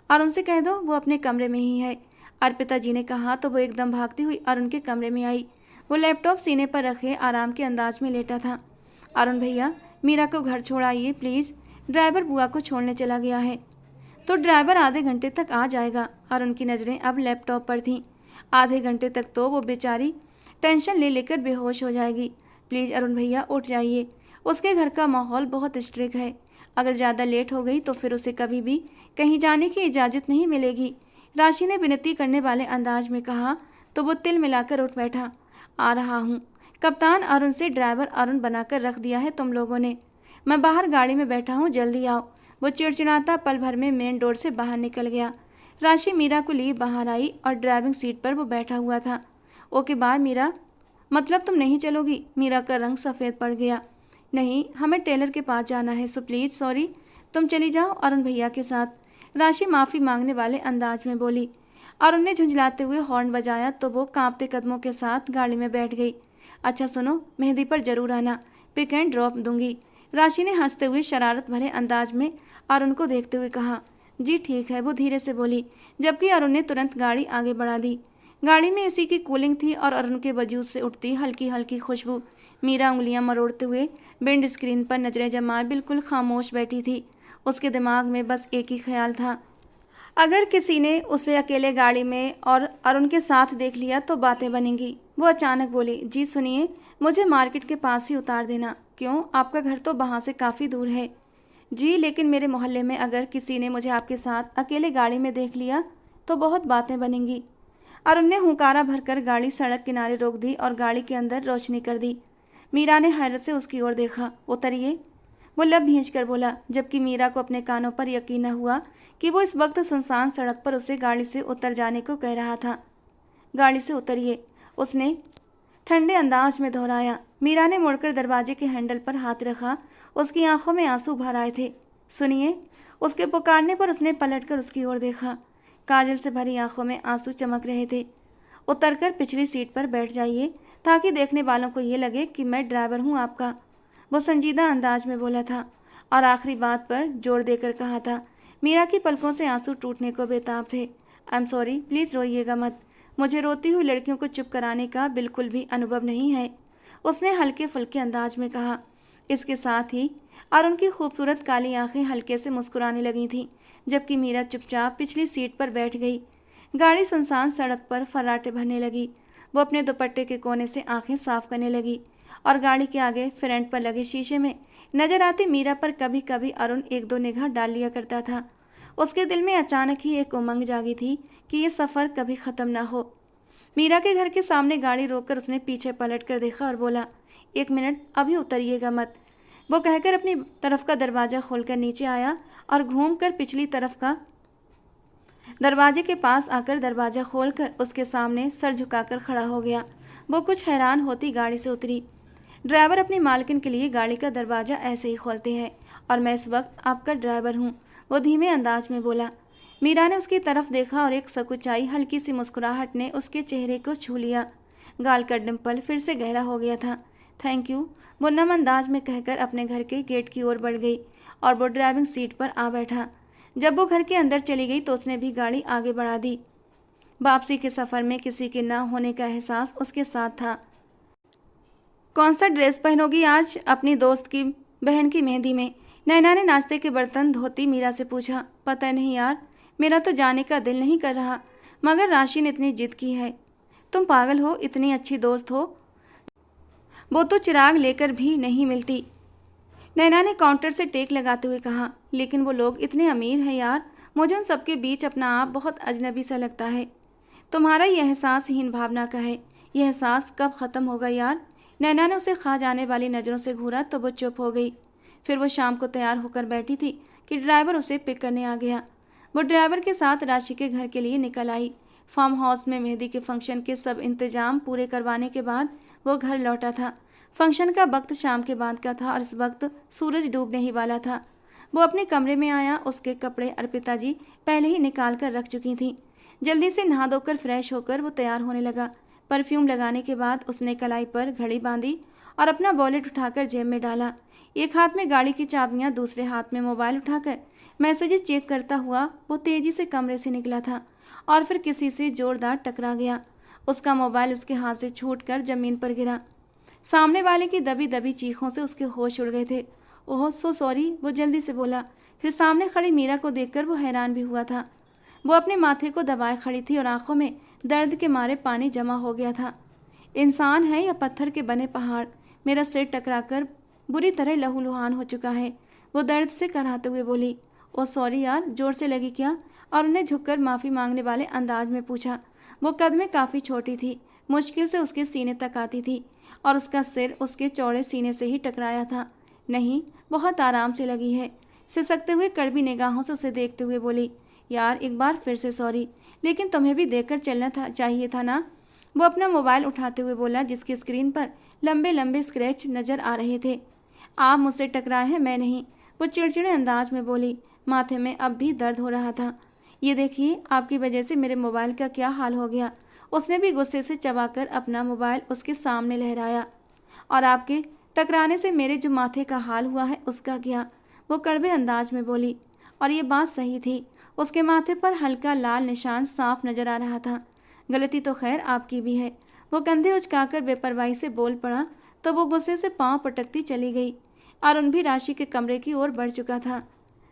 और उनसे कह दो वो अपने कमरे में ही है। अर्पिता जी ने कहा तो वो एकदम भागती हुई अरुण के कमरे में आई। वो लैपटॉप सीने पर रखे आराम के अंदाज में लेटा था। अरुण भैया, मीरा को घर छोड़ आइए प्लीज़, ड्राइवर बुआ को छोड़ने चला गया है। तो ड्राइवर आधे घंटे तक आ जाएगा। अरुण की नज़रें अब लैपटॉप पर थीं। आधे घंटे तक तो वो बेचारी टेंशन ले लेकर बेहोश हो जाएगी। प्लीज़ अरुण भैया उठ जाइए, उसके घर का माहौल बहुत स्ट्रिक्ट है। अगर ज़्यादा लेट हो गई तो फिर उसे कभी भी कहीं जाने की इजाज़त नहीं मिलेगी। राशि ने विनती करने वाले अंदाज में कहा तो वो तिल मिलाकर उठ बैठा। आ रहा हूँ। कप्तान अरुण से ड्राइवर अरुण बनाकर रख दिया है तुम लोगों ने। मैं बाहर गाड़ी में बैठा हूँ, जल्दी आओ। वो चिड़चिड़ाता पल भर में मेन डोर से बाहर निकल गया। राशि मीरा को लिए बाहर आई और ड्राइविंग सीट पर वो बैठा हुआ था। Okay bye Meera. मतलब तुम नहीं चलोगी? मीरा का रंग सफ़ेद पड़ गया। नहीं, हमें टेलर के पास जाना है, सो प्लीज़ सॉरी, तुम चली जाओ अरुण भैया के साथ। राशि माफ़ी मांगने वाले अंदाज में बोली। अरुण ने झुंझलाते हुए हॉर्न बजाया तो वो कांपते कदमों के साथ गाड़ी में बैठ गई। अच्छा सुनो, मेहंदी पर जरूर आना, पिक एंड ड्रॉप दूंगी। राशि ने हंसते हुए शरारत भरे अंदाज में अरुण को देखते हुए कहा। जी ठीक है, वो धीरे से बोली, जबकि अरुण ने तुरंत गाड़ी आगे बढ़ा दी। गाड़ी में एसी की कूलिंग थी और अरुण के वजूद से उठती हल्की हल्की खुशबू। मीरा उंगलियां मरोड़ते हुए विंड स्क्रीन पर नजरें जमाए बिल्कुल खामोश बैठी थी। उसके दिमाग में बस एक ही ख्याल था, अगर किसी ने उसे अकेले गाड़ी में और अरुण के साथ देख लिया तो बातें बनेंगी। वो अचानक बोली, जी सुनिए, मुझे मार्केट के पास ही उतार देना। क्यों, आपका घर तो वहाँ से काफ़ी दूर है। जी लेकिन मेरे मोहल्ले में अगर किसी ने मुझे आपके साथ अकेले गाड़ी में देख लिया तो बहुत बातें बनेंगी। अरुण ने हुंकारा भरकर गाड़ी सड़क किनारे रोक दी और गाड़ी के अंदर रोशनी कर दी। मीरा ने हैरत से उसकी ओर देखा। उतरिए, वो लब भींच कर बोला, जबकि मीरा को अपने कानों पर यकीन न हुआ कि वो इस वक्त सुनसान सड़क पर उसे गाड़ी से उतर जाने को कह रहा था। गाड़ी से उतरिए, उसने ठंडे अंदाज में दोहराया। मीरा ने मुड़कर दरवाजे के हैंडल पर हाथ रखा। उसकी आंखों में आंसू भर आए थे। सुनिए, उसके पुकारने पर उसने पलटकर उसकी ओर देखा। काजल से भरी आंखों में आंसू चमक रहे थे। उतरकर पिछली सीट पर बैठ जाइए ताकि देखने वालों को ये लगे कि मैं ड्राइवर हूँ आपका, वो संजीदा अंदाज में बोला था और आखिरी बात पर जोर देकर कहा था। मीरा की पलकों से आंसू टूटने को बेताब थे। आई एम सॉरी, प्लीज़ रोइएगा मत, मुझे रोती हुई लड़कियों को चुप कराने का बिल्कुल भी अनुभव नहीं है, उसने हल्के फुल्के अंदाज में कहा। इसके साथ ही अरुण की खूबसूरत काली आंखें हल्के से मुस्कुराने लगी थीं, जबकि मीरा चुपचाप पिछली सीट पर बैठ गई। गाड़ी सुनसान सड़क पर फर्राटे भरने लगी। वो अपने दुपट्टे के कोने से आंखें साफ करने लगी और गाड़ी के आगे फ्रंट पर लगे शीशे में नजर आती मीरा पर कभी कभी अरुण एक दो निगाह डाल लिया करता था। उसके दिल में अचानक ही एक उमंग जागी थी कि ये सफ़र कभी ख़त्म ना हो। मीरा के घर के सामने गाड़ी रोककर उसने पीछे पलट कर देखा और बोला, एक मिनट, अभी उतरिएगा मत। वो कहकर अपनी तरफ का दरवाज़ा खोलकर नीचे आया और घूमकर पिछली तरफ का दरवाजे के पास आकर दरवाज़ा खोलकर उसके सामने सर झुकाकर खड़ा हो गया। वो कुछ हैरान होती गाड़ी से उतरी। ड्राइवर अपनी मालकिन के लिए गाड़ी का दरवाज़ा ऐसे ही खोलते हैं और मैं इस वक्त आपका ड्राइवर हूँ, वो धीमे अंदाज में बोला। मीरा ने उसकी तरफ देखा और एक सकुचाई हल्की सी मुस्कुराहट ने उसके चेहरे को छू लिया। गाल का डिम्पल फिर से गहरा हो गया था। थैंक यू, वो नम अंदाज में कहकर अपने घर के गेट की ओर बढ़ गई और वो ड्राइविंग सीट पर आ बैठा। जब वो घर के अंदर चली गई तो उसने भी गाड़ी आगे बढ़ा दी। वापसी के सफ़र में किसी के ना होने का एहसास उसके साथ था। कौन सा ड्रेस पहनोगी आज अपनी दोस्त की बहन की मेहंदी में? नैना ने नाश्ते के बर्तन धोती मीरा से पूछा। पता नहीं यार, मेरा तो जाने का दिल नहीं कर रहा, मगर राशि ने इतनी जिद की है। तुम पागल हो, इतनी अच्छी दोस्त हो, वो तो चिराग लेकर भी नहीं मिलती। नैना ने काउंटर से टेक लगाते हुए कहा। लेकिन वो लोग इतने अमीर हैं यार, मुझे उन सबके बीच अपना आप बहुत अजनबी सा लगता है। तुम्हारा ये एहसास हीन भावना का है, यह एहसास कब ख़त्म होगा यार? नैना ने उसे खा जाने वाली नज़रों से घूरा तो वो चुप हो गई। फिर वो शाम को तैयार होकर बैठी थी कि ड्राइवर उसे पिक करने आ गया। वो ड्राइवर के साथ राशि के घर के लिए निकल आई। फार्म हाउस में मेहंदी के फंक्शन के सब इंतजाम पूरे करवाने के बाद वो घर लौटा था। फंक्शन का वक्त शाम के बाद का था और इस वक्त सूरज डूबने ही वाला था। वो अपने कमरे में आया। उसके कपड़े अर्पिता जी पहले ही निकाल कर रख चुकी थीं। जल्दी से नहा धोकर फ्रेश होकर वो तैयार होने लगा। परफ्यूम लगाने के बाद उसने कलाई पर घड़ी बांधी और अपना वॉलेट उठाकर जेब में डाला। एक हाथ में गाड़ी की चाबियां, दूसरे हाथ में मोबाइल उठाकर मैसेजेस चेक करता हुआ वो तेजी से कमरे से निकला था और फिर किसी से जोरदार टकरा गया। उसका मोबाइल उसके हाथ से छूटकर जमीन पर गिरा। सामने वाले की दबी दबी चीखों से उसके होश उड़ गए थे। ओह सो सॉरी, वो जल्दी से बोला। फिर सामने खड़ी मीरा को देखकर वो हैरान भी हुआ था। वो अपने माथे को दबाए खड़ी थी और आंखों में दर्द के मारे पानी जमा हो गया था। इंसान है या पत्थर के बने पहाड़, मेरा सिर टकराकर बुरी तरह लहूलुहान हो चुका है, वो दर्द से कराहते हुए बोली। ओ सॉरी यार, जोर से लगी क्या? और उन्हें झुककर माफ़ी मांगने वाले अंदाज में पूछा। वो कद में काफ़ी छोटी थी, मुश्किल से उसके सीने तक आती थी और उसका सिर उसके चौड़े सीने से ही टकराया था। नहीं, बहुत आराम से लगी है, सिसकते हुए कड़वी निगाहों से उसे देखते हुए बोली। यार एक बार फिर से सॉरी, लेकिन तुम्हें भी देखकर चलना था चाहिए था ना। वो अपना मोबाइल उठाते हुए बोला, जिसकी स्क्रीन पर लंबे लंबे स्क्रैच नजर आ रहे थे। आप मुझसे टकराए हैं, मैं नहीं, वो चिड़चिड़े अंदाज में बोली। माथे में अब भी दर्द हो रहा था। ये देखिए, आपकी वजह से मेरे मोबाइल का क्या हाल हो गया। उसने भी गुस्से से चबाकर अपना मोबाइल उसके सामने लहराया। और आपके टकराने से मेरे जो माथे का हाल हुआ है उसका क्या, वो कड़वे अंदाज में बोली। और ये बात सही थी, उसके माथे पर हल्का लाल निशान साफ नजर आ रहा था। गलती तो खैर आपकी भी है, वो कंधे उचकाकर बेपरवाही से बोल पड़ा। तो वो गुस्से से पांव पटकती चली गई। अरुण भी राशि के कमरे की ओर बढ़ चुका था।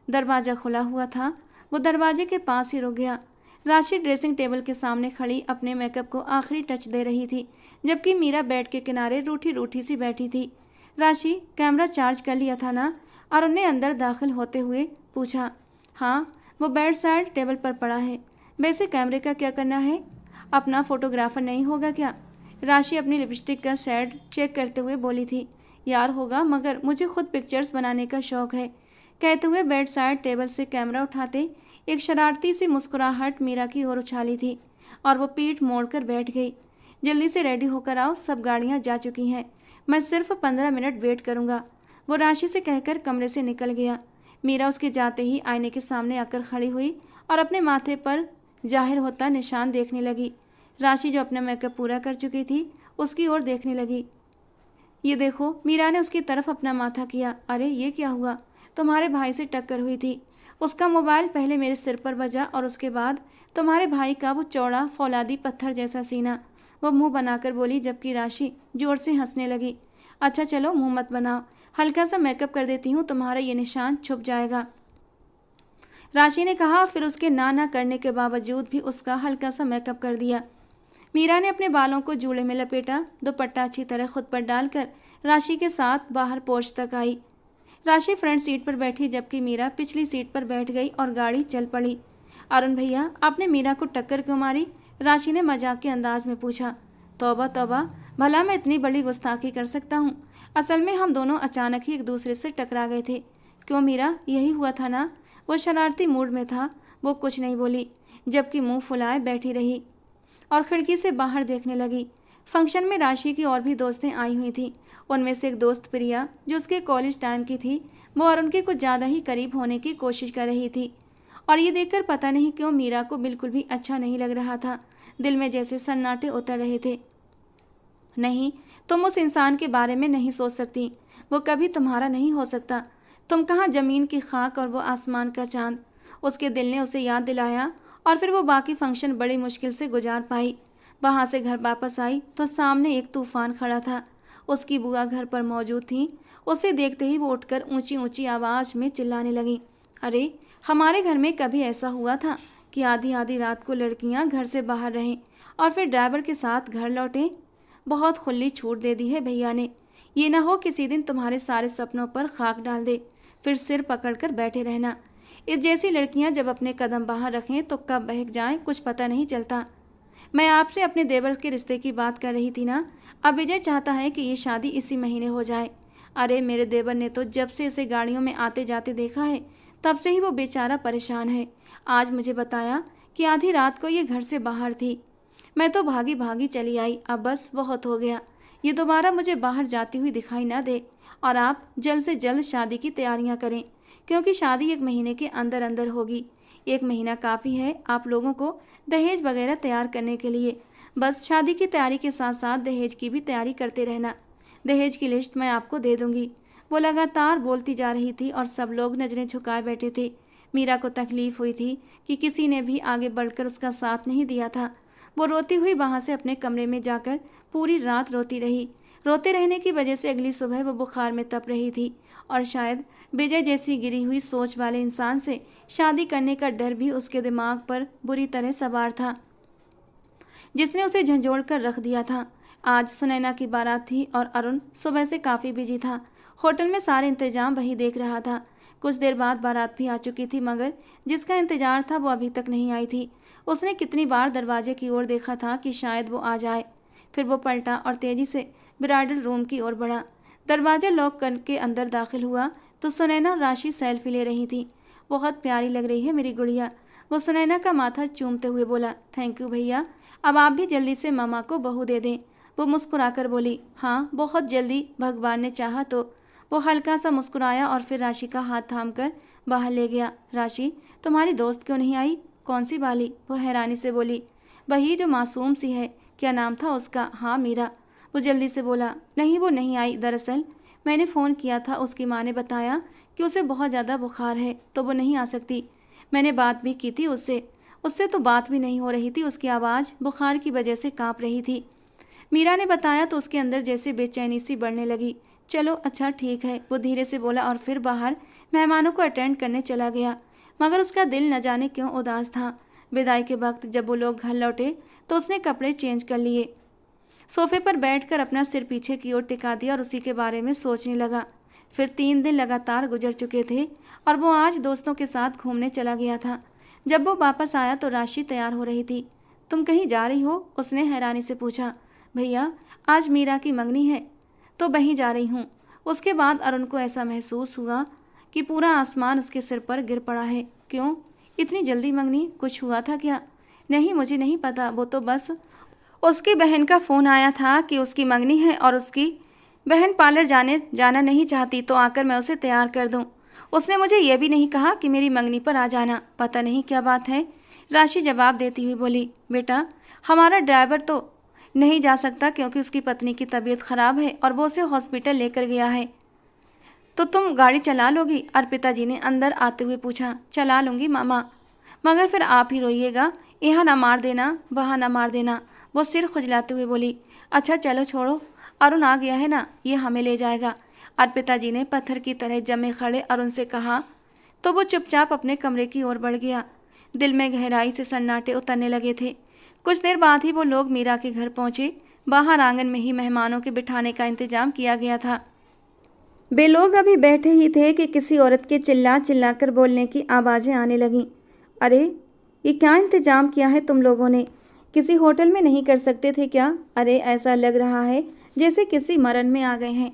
दरवाज़ा खुला हुआ था, वो दरवाजे के पास ही रुक गया। राशि ड्रेसिंग टेबल के सामने खड़ी अपने मेकअप को आखिरी टच दे रही थी, जबकि मीरा बेड के किनारे रूठी रूठी सी बैठी थी। राशि, कैमरा चार्ज कर लिया था ना? अरुण ने अंदर दाखिल होते हुए पूछा। हाँ, वो बेड साइड टेबल पर पड़ा है। वैसे कैमरे का क्या करना है? अपना फोटोग्राफर नहीं होगा क्या? राशि अपनी लिपस्टिक का शेड चेक करते हुए बोली थी। यार होगा, मगर मुझे खुद पिक्चर्स बनाने का शौक है। कहते हुए बेड साइड टेबल से कैमरा उठाते एक शरारती सी मुस्कुराहट मीरा की ओर उछाली थी और वो पीठ मोड़कर बैठ गई। जल्दी से रेडी होकर आओ, सब गाड़ियाँ जा चुकी हैं, मैं सिर्फ 15 मिनट वेट करूँगा, वो राशि से कहकर कमरे से निकल गया। मीरा उसके जाते ही आईने के सामने आकर खड़ी हुई और अपने माथे पर जाहिर होता निशान देखने लगी। राशि जो अपना मेकअप पूरा कर चुकी थी उसकी ओर देखने लगी। ये देखो, मीरा ने उसकी तरफ अपना माथा किया। अरे ये क्या हुआ? तुम्हारे भाई से टक्कर हुई थी, उसका मोबाइल पहले मेरे सिर पर बजा और उसके बाद तुम्हारे भाई का वो चौड़ा फौलादी पत्थर जैसा सीना, वो मुंह बनाकर बोली, जबकि राशि जोर से हंसने लगी। अच्छा चलो मुंह मत बनाओ, हल्का सा मेकअप कर देती हूँ, तुम्हारा ये निशान छुप जाएगा, राशि ने कहा। फिर उसके ना करने के बावजूद भी उसका हल्का सा मेकअप कर दिया। मीरा ने अपने बालों को जूड़े में लपेटा, दुपट्टा अच्छी तरह खुद पर डालकर राशि के साथ बाहर पोर्च तक आई। राशि फ्रंट सीट पर बैठी, जबकि मीरा पिछली सीट पर बैठ गई और गाड़ी चल पड़ी। अरुण भैया, आपने मीरा को टक्कर क्यों मारी? राशि ने मजाक के अंदाज में पूछा। तौबा तौबा, भला मैं इतनी बड़ी गुस्ताखी कर सकता हूँ? असल में हम दोनों अचानक ही एक दूसरे से टकरा गए थे। क्यों मीरा, यही हुआ था ना? वो शरारती मूड में था, वो कुछ नहीं बोली, जबकि मुंह फुलाए बैठी रही और खिड़की से बाहर देखने लगी। फंक्शन में राशि की और भी दोस्तें आई हुई थीं। उनमें से एक दोस्त प्रिया, जो उसके कॉलेज टाइम की थी, वो अरुण के कुछ ज़्यादा ही करीब होने की कोशिश कर रही थी। और ये देखकर पता नहीं क्यों मीरा को बिल्कुल भी अच्छा नहीं लग रहा था। दिल में जैसे सन्नाटे उतर रहे थे। नहीं, तुम उस इंसान के बारे में नहीं सोच सकती, वो कभी तुम्हारा नहीं हो सकता। तुम कहाँ ज़मीन की खाक और वो आसमान का चांद। उसके दिल ने उसे याद दिलाया और फिर वो बाकी फंक्शन बड़ी मुश्किल से गुजार पाई। वहाँ से घर वापस आई तो सामने एक तूफान खड़ा था। उसकी बुआ घर पर मौजूद थी। उसे देखते ही वो उठकर ऊंची ऊंची आवाज़ में चिल्लाने लगी। अरे, हमारे घर में कभी ऐसा हुआ था कि आधी आधी रात को लड़कियां घर से बाहर रहें और फिर ड्राइवर के साथ घर लौटें? बहुत खुली छूट दे दी है भैया ने। ये ना हो किसी दिन तुम्हारे सारे सपनों पर खाक डाल दे, फिर सिर पकड़कर बैठे रहना। इस जैसी लड़कियां जब अपने कदम बाहर रखें तो कब बहक जाएं कुछ पता नहीं चलता। मैं आपसे अपने देवर के रिश्ते की बात कर रही थी ना। अब विजय चाहता है कि ये शादी इसी महीने हो जाए। अरे, मेरे देवर ने तो जब से इसे गाड़ियों में आते जाते देखा है तब से ही वो बेचारा परेशान है। आज मुझे बताया कि आधी रात को ये घर से बाहर थी। मैं तो भागी भागी चली आई। अब बस बहुत हो गया, ये दोबारा मुझे बाहर जाती हुई दिखाई ना दे और आप जल्द से जल्द शादी की तैयारियां करें, क्योंकि शादी 1 महीने के अंदर अंदर होगी। 1 महीना काफ़ी है आप लोगों को दहेज वगैरह तैयार करने के लिए। बस शादी की तैयारी के साथ साथ दहेज की भी तैयारी करते रहना। दहेज की लिस्ट मैं आपको दे दूंगी। वो लगातार बोलती जा रही थी और सब लोग नजरें झुकाए बैठे थे। मीरा को तकलीफ हुई थी कि किसी ने भी आगे बढ़कर उसका साथ नहीं दिया था। वो रोती हुई वहां से अपने कमरे में जाकर पूरी रात रोती रही। रोते रहने की वजह से अगली सुबह वो बुखार में तप रही थी और शायद विजय जैसी गिरी हुई सोच वाले इंसान से शादी करने का डर भी उसके दिमाग पर बुरी तरह सवार था, जिसने उसे झंझोड़ कर रख दिया था। आज सुनैना की बारात थी और अरुण सुबह से काफ़ी बिजी था। होटल में सारे इंतजाम वही देख रहा था। कुछ देर बाद बारात भी आ चुकी थी, मगर जिसका इंतजार था वो अभी तक नहीं आई थी। उसने कितनी बार दरवाजे की ओर देखा था कि शायद वो आ जाए। फिर वो पलटा और तेजी से ब्राइडल रूम की ओर बढ़ा। दरवाजा लॉक करके अंदर दाखिल हुआ तो सुनैना और राशि सेल्फी ले रही थी। बहुत प्यारी लग रही है मेरी गुड़िया, वो सुनैना का माथा चूमते हुए बोला। थैंक यू भैया, अब आप भी जल्दी से मामा को बहू दे दें। वो मुस्कुराकर बोली, हाँ बहुत जल्दी, भगवान ने चाहा तो। वो हल्का सा मुस्कुराया और फिर राशि का हाथ थामकर बाहर ले गया। राशि, तुम्हारी दोस्त क्यों नहीं आई? कौन सी वाली? वो हैरानी से बोली। वही जो मासूम सी है, क्या नाम था उसका? हाँ मीरा, वो जल्दी से बोला। नहीं वो नहीं आई, दरअसल मैंने फ़ोन किया था, उसकी माँ ने बताया कि उसे बहुत ज़्यादा बुखार है तो वो नहीं आ सकती। मैंने बात भी की थी उससे, उससे तो बात भी नहीं हो रही थी, उसकी आवाज़ बुखार की वजह से काँप रही थी। मीरा ने बताया तो उसके अंदर जैसे बेचैनी सी बढ़ने लगी। चलो अच्छा ठीक है, वो धीरे से बोला और फिर बाहर मेहमानों को अटेंड करने चला गया। मगर उसका दिल न जाने क्यों उदास था। विदाई के वक्त जब वो लोग घर लौटे तो उसने कपड़े चेंज कर लिए, सोफे पर बैठकर अपना सिर पीछे की ओर टिका दिया और उसी के बारे में सोचने लगा। फिर 3 दिन लगातार गुजर चुके थे और वो आज दोस्तों के साथ घूमने चला गया था। जब वो वापस आया तो राशि तैयार हो रही थी। तुम कहीं जा रही हो? उसने हैरानी से पूछा। भैया आज मीरा की मंगनी है तो वहीं जा रही हूँ। उसके बाद अरुण को ऐसा महसूस हुआ कि पूरा आसमान उसके सिर पर गिर पड़ा है। क्यों इतनी जल्दी मंगनी? कुछ हुआ था क्या? नहीं मुझे नहीं पता, वो तो बस उसकी बहन का फ़ोन आया था कि उसकी मंगनी है और उसकी बहन पार्लर जाना नहीं चाहती तो आकर मैं उसे तैयार कर दूं। उसने मुझे यह भी नहीं कहा कि मेरी मंगनी पर आ जाना। पता नहीं क्या बात है, राशि जवाब देती हुई बोली। बेटा हमारा ड्राइवर तो नहीं जा सकता क्योंकि उसकी पत्नी की तबीयत खराब है और वो उसे हॉस्पिटल लेकर गया है। तो तुम गाड़ी चला लोगी? अर्पिता जी ने अंदर आते हुए पूछा। चला लूँगी मामा, मगर फिर आप ही रोइएगा, यहाँ ना मार देना वहाँ ना मार देना, वो सिर खुजलाते हुए बोली। अच्छा चलो छोड़ो, अरुण आ गया है ना, ये हमें ले जाएगा। अर्पिता जी ने पत्थर की तरह जमे खड़े अरुण से कहा तो वो चुपचाप अपने कमरे की ओर बढ़ गया। दिल में गहराई से सन्नाटे उतरने लगे थे। कुछ देर बाद ही वो लोग मीरा के घर पहुंचे। बाहर आंगन में ही मेहमानों के बिठाने का इंतजाम किया गया था। वे लोग अभी बैठे ही थे कि किसी औरत के चिल्ला चिल्लाकर बोलने की आवाज़ें आने लगीं। अरे ये क्या इंतजाम किया है तुम लोगों ने? किसी होटल में नहीं कर सकते थे क्या? अरे ऐसा लग रहा है जैसे किसी मरण में आ गए हैं।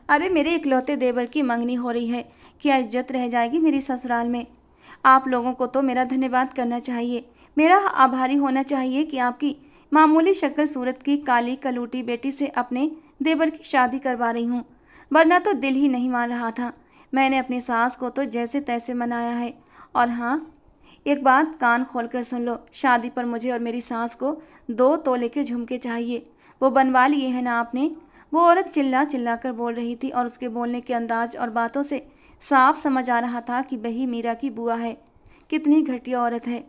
अरे मेरे इकलौते देवर की मंगनी हो रही है, क्या इज्जत रह जाएगी मेरी ससुराल में? आप लोगों को तो मेरा धन्यवाद करना चाहिए, मेरा आभारी होना चाहिए कि आपकी मामूली शक्ल सूरत की काली कलूटी बेटी से अपने देवर की शादी करवा रही हूँ, वरना तो दिल ही नहीं मान रहा था। मैंने अपनी सास को तो जैसे तैसे मनाया है। और हाँ, एक बात कान खोलकर सुन लो, शादी पर मुझे और मेरी सास को 2 तोले के झुमके चाहिए। वो बनवा लिए हैं ना आपने? वो औरत चिल्ला चिल्ला कर बोल रही थी और उसके बोलने के अंदाज और बातों से साफ समझ आ रहा था कि वही मीरा की बुआ है। कितनी घटिया औरत है।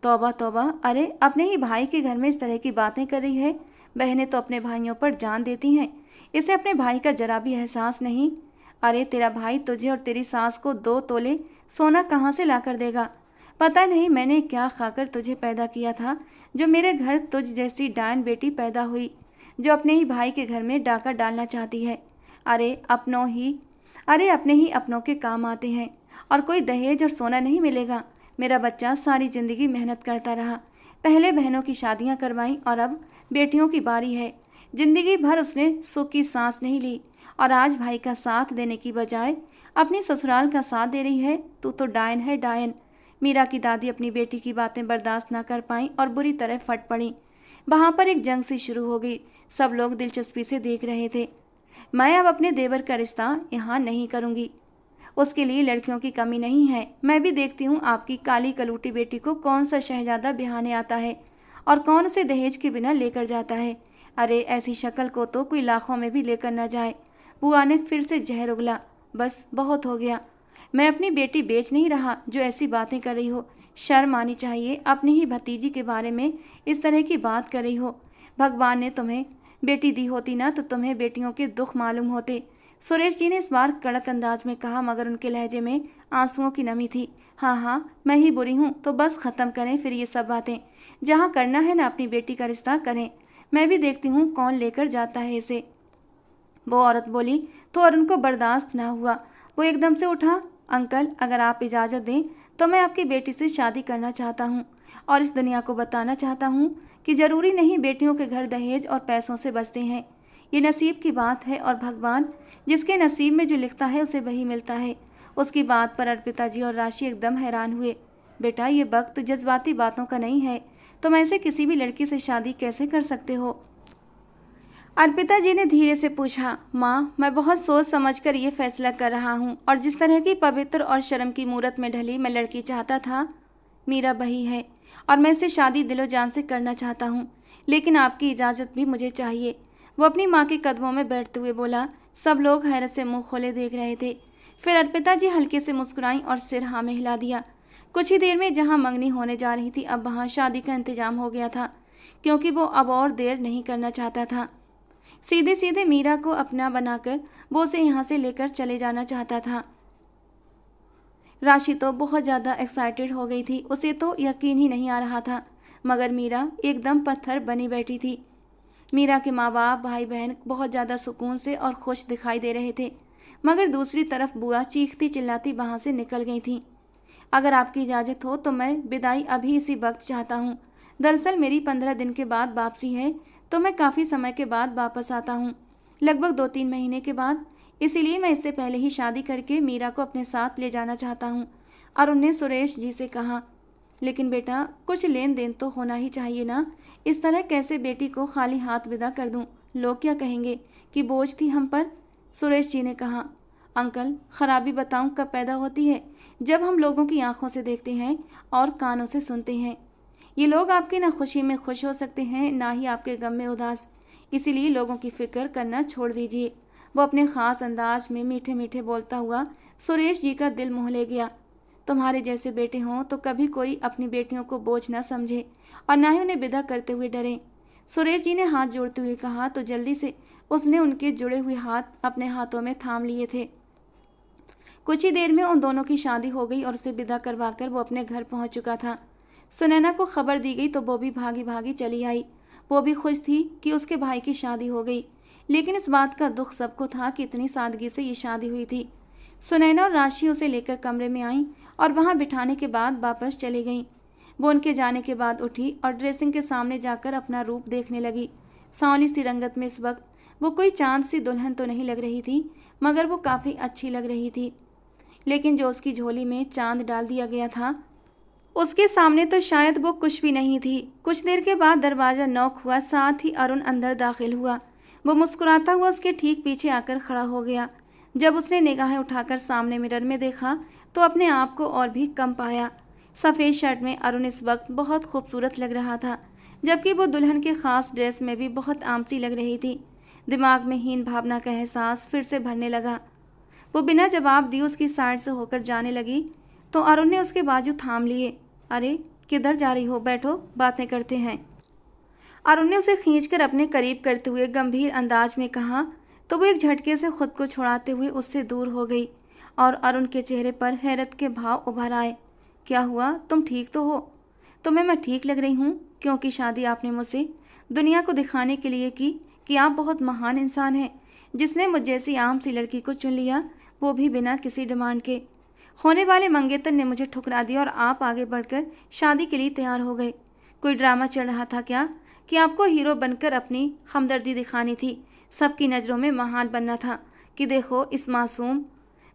तौबा तौबा, अरे अपने ही भाई के घर में इस तरह की बातें कर रही है। बहनें तो अपने भाइयों पर जान देती हैं, इसे अपने भाई का जरा भी एहसास नहीं। अरे तेरा भाई तुझे और तेरी सास को 2 तोले सोना कहाँ से ला कर देगा? पता नहीं मैंने क्या खाकर तुझे पैदा किया था, जो मेरे घर तुझ जैसी डायन बेटी पैदा हुई, जो अपने ही भाई के घर में डाका डालना चाहती है। अरे अपने ही अपनों के काम आते हैं और कोई दहेज और सोना नहीं मिलेगा। मेरा बच्चा सारी ज़िंदगी मेहनत करता रहा, पहले बहनों की शादियां करवाईं और अब बेटियों की बारी है। ज़िंदगी भर उसने सुख की सांस नहीं ली और आज भाई का साथ देने की बजाय अपनी ससुराल का साथ दे रही है। तू तो डायन है, डायन। मीरा की दादी अपनी बेटी की बातें बर्दाश्त न कर पाईं और बुरी तरह फट पड़ी। वहाँ पर एक जंग सी शुरू हो गई। सब लोग दिलचस्पी से देख रहे थे। मैं अब अपने देवर का रिश्ता यहाँ नहीं करूँगी, उसके लिए लड़कियों की कमी नहीं है। मैं भी देखती हूँ आपकी काली कलूटी बेटी को कौन सा शहजादा बिहाने आता है और कौन उसे दहेज के बिना लेकर जाता है। अरे ऐसी शक्ल को तो कोई लाखों में भी लेकर न जाए। बुआ ने फिर से जहर उगला। बस बहुत हो गया। मैं अपनी बेटी बेच नहीं रहा जो ऐसी बातें कर रही हो। शर्म आनी चाहिए, अपनी ही भतीजी के बारे में इस तरह की बात कर रही हो। भगवान ने तुम्हें बेटी दी होती ना तो तुम्हें बेटियों के दुख मालूम होते। सुरेश जी ने इस बार कड़क अंदाज में कहा, मगर उनके लहजे में आंसुओं की नमी थी। हाँ हाँ, मैं ही बुरी हूँ तो बस ख़त्म करें फिर ये सब बातें। जहाँ करना है ना अपनी बेटी का रिश्ता करें। मैं भी देखती हूँ कौन लेकर जाता है इसे। वो औरत बोली तो अरुण को बर्दाश्त ना हुआ। वो एकदम से उठा। अंकल, अगर आप इजाज़त दें तो मैं आपकी बेटी से शादी करना चाहता हूँ और इस दुनिया को बताना चाहता हूँ कि ज़रूरी नहीं बेटियों के घर दहेज और पैसों से बचते हैं। ये नसीब की बात है और भगवान जिसके नसीब में जो लिखता है उसे वही मिलता है। उसकी बात पर अर्पिता जी और राशि एकदम हैरान हुए। बेटा, ये वक्त जज्बाती बातों का नहीं है। तुम ऐसे किसी भी लड़की से शादी कैसे कर सकते हो? अर्पिता जी ने धीरे से पूछा। माँ, मैं बहुत सोच समझ कर ये फैसला कर रहा हूँ और जिस तरह की पवित्र और शर्म की मूरत में ढली मैं लड़की चाहता था, मीरा वही है और मैं इसे शादी दिलो जान से करना चाहता हूँ। लेकिन आपकी इजाज़त भी मुझे चाहिए। वो अपनी माँ के कदमों में बैठते हुए बोला। सब लोग हैरत से मुंह खोले देख रहे थे। फिर अर्पिता जी हल्के से मुस्कुराईं और सिर हाँ में हिला दिया। कुछ ही देर में जहाँ मंगनी होने जा रही थी अब वहाँ शादी का इंतजाम हो गया था, क्योंकि वो अब और देर नहीं करना चाहता था। सीधे सीधे मीरा को अपना बनाकर वो उसे यहाँ से लेकर चले जाना चाहता था। राशि तो बहुत ज़्यादा एक्साइटेड हो गई थी। उसे तो यकीन ही नहीं आ रहा था, मगर मीरा एकदम पत्थर बनी बैठी थी। मीरा के माँ बाप भाई बहन बहुत ज़्यादा सुकून से और खुश दिखाई दे रहे थे, मगर दूसरी तरफ बुआ चीखती चिल्लाती वहाँ से निकल गई थी। अगर आपकी इजाज़त हो तो मैं विदाई अभी इसी वक्त चाहता हूँ। दरअसल मेरी 15 दिन के बाद वापसी है, तो मैं काफ़ी समय के बाद वापस आता हूँ, लगभग 2-3 महीने के बाद। इसीलिए मैं इससे पहले ही शादी करके मीरा को अपने साथ ले जाना चाहता हूँ। और उन्हें सुरेश जी से कहा, लेकिन बेटा कुछ लेन देन तो होना ही चाहिए ना। इस तरह कैसे बेटी को खाली हाथ विदा कर दूँ? लोग क्या कहेंगे कि बोझ थी हम पर। सुरेश जी ने कहा, अंकल, खराबी बताऊं कब पैदा होती है? जब हम लोगों की आंखों से देखते हैं और कानों से सुनते हैं। ये लोग आपकी ना खुशी में खुश हो सकते हैं ना ही आपके गम में उदास। इसीलिए लोगों की फिक्र करना छोड़ दीजिए। वो अपने ख़ास अंदाज में मीठे मीठे बोलता हुआ सुरेश जी का दिल मोह ले गया। तुम्हारे जैसे बेटे हों तो कभी कोई अपनी बेटियों को बोझ न समझे और ना ही उन्हें विदा करते हुए डरे। सुरेश जी ने हाथ जोड़ते हुए कहा तो जल्दी से उसने उनके जुड़े हुए हाथ अपने हाथों में थाम लिए थे। कुछ ही देर में उन दोनों की शादी हो गई और उसे विदा करवाकर वो अपने घर पहुंच चुका था। सुनैना को खबर दी गई तो वो भी भागी भागी चली आई। वो भी खुश थी कि उसके भाई की शादी हो गई, लेकिन इस बात का दुख सबको था कि इतनी सादगी से ये शादी हुई थी। सुनैना और राशि उसे लेकर कमरे में आईं और वहां बिठाने के बाद वापस चली गईं। वो उनके जाने के बाद उठी और ड्रेसिंग के सामने जाकर अपना रूप देखने लगी। सांवली सी रंगत में इस वक्त वो कोई चांद सी दुल्हन तो नहीं लग रही थी, मगर वो काफ़ी अच्छी लग रही थी। लेकिन जो उसकी झोली में चांद डाल दिया गया था, उसके सामने तो शायद वो कुछ भी नहीं थी। कुछ देर के बाद दरवाज़ा नॉक हुआ, साथ ही अरुण अंदर दाखिल हुआ। वो मुस्कुराता हुआ उसके ठीक पीछे आकर खड़ा हो गया। जब उसने निगाहें उठाकर सामने मिरर में देखा तो अपने आप को और भी कम पाया। सफ़ेद शर्ट में अरुण इस वक्त बहुत खूबसूरत लग रहा था, जबकि वो दुल्हन के ख़ास ड्रेस में भी बहुत आमसी लग रही थी। दिमाग में हीन भावना का एहसास फिर से भरने लगा। वो बिना जवाब दिए उसकी साइड से होकर जाने लगी तो अरुण ने उसके बाजू थाम लिए। अरे किधर जा रही हो? बैठो, बातें करते हैं। अरुण ने उसे खींचकर अपने करीब करते हुए गंभीर अंदाज में कहा तो वो एक झटके से खुद को छुड़ाते हुए उससे दूर हो गई और अरुण के चेहरे पर हैरत के भाव उभर आए। क्या हुआ? तुम ठीक तो हो? तुम्हें मैं ठीक लग रही हूँ, क्योंकि शादी आपने मुझसे दुनिया को दिखाने के लिए की कि आप बहुत महान इंसान हैं, जिसने मुझ जैसी आम सी लड़की को चुन लिया, वो भी बिना किसी डिमांड के। होने वाले मंगेतर ने मुझे ठुकरा दिया और आप आगे बढ़कर शादी के लिए तैयार हो गए। कोई ड्रामा चल रहा था क्या कि आपको हीरो बनकर अपनी हमदर्दी दिखानी थी, सबकी नज़रों में महान बनना था कि देखो इस मासूम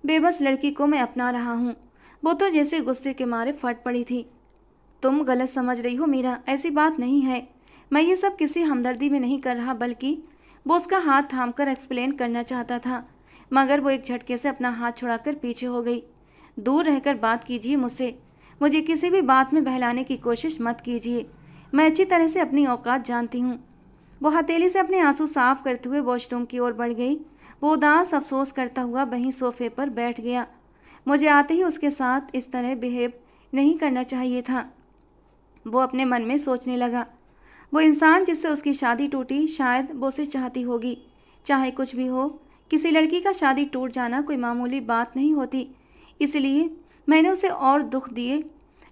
बेबस लड़की को मैं अपना रहा हूँ। वो तो जैसे गुस्से के मारे फट पड़ी थी। तुम गलत समझ रही हो मीरा, ऐसी बात नहीं है। मैं ये सब किसी हमदर्दी में नहीं कर रहा, बल्कि वो उसका हाथ थामकर एक्सप्लेन करना चाहता था, मगर वो एक झटके से अपना हाथ छुड़ाकर पीछे हो गई। दूर रहकर बात कीजिए मुझसे, मुझे किसी भी बात में बहलाने की कोशिश मत कीजिए। मैं अच्छी तरह से अपनी औकात जानती हूँ। वो हथेली से अपने आंसू साफ करते हुए वॉशरूम की ओर बढ़ गई। वो उदास अफसोस करता हुआ वहीं सोफे पर बैठ गया। मुझे आते ही उसके साथ इस तरह बिहेव नहीं करना चाहिए था, वो अपने मन में सोचने लगा। वो इंसान जिससे उसकी शादी टूटी, शायद वो उसे चाहती होगी। चाहे कुछ भी हो, किसी लड़की का शादी टूट जाना कोई मामूली बात नहीं होती। इसलिए मैंने उसे और दुख दिए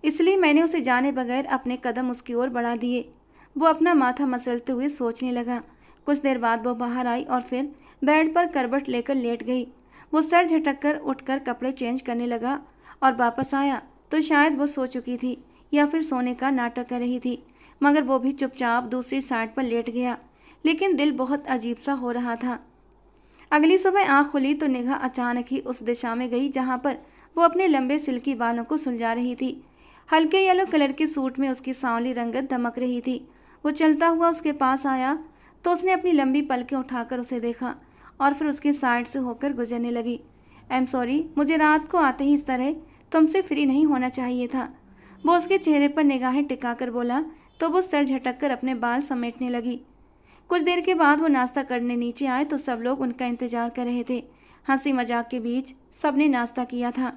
इसलिए मैंने उसे जाने बगैर अपने कदम उसकी ओर बढ़ा दिए। वो अपना माथा मसलते हुए सोचने लगा। कुछ देर बाद वो बाहर आई और फिर बेड पर करवट लेकर लेट गई। वो सर झटक कर उठकर कपड़े चेंज करने लगा और वापस आया तो शायद वो सो चुकी थी या फिर सोने का नाटक कर रही थी, मगर वो भी चुपचाप दूसरी साइड पर लेट गया। लेकिन दिल बहुत अजीब सा हो रहा था। अगली सुबह आँख खुली तो निगाह अचानक ही उस दिशा में गई जहाँ पर वो अपने लंबे सिल्की बालों को सुलझा रही थी। हल्के येलो कलर के सूट में उसकी सांवली रंगत दमक रही थी। वो चलता हुआ उसके पास आया तो उसने अपनी लंबी पलकें उठाकर उसे देखा और फिर उसके साइड से होकर गुजरने लगी। आई एम सॉरी, मुझे रात को आते ही इस तरह तुमसे फ्री नहीं होना चाहिए था। वो उसके चेहरे पर निगाहें टिकाकर बोला तो वो सर झटक कर अपने बाल समेटने लगी। कुछ देर के बाद वो नाश्ता करने नीचे आए तो सब लोग उनका इंतजार कर रहे थे। हंसी मजाक के बीच सबने नाश्ता किया था,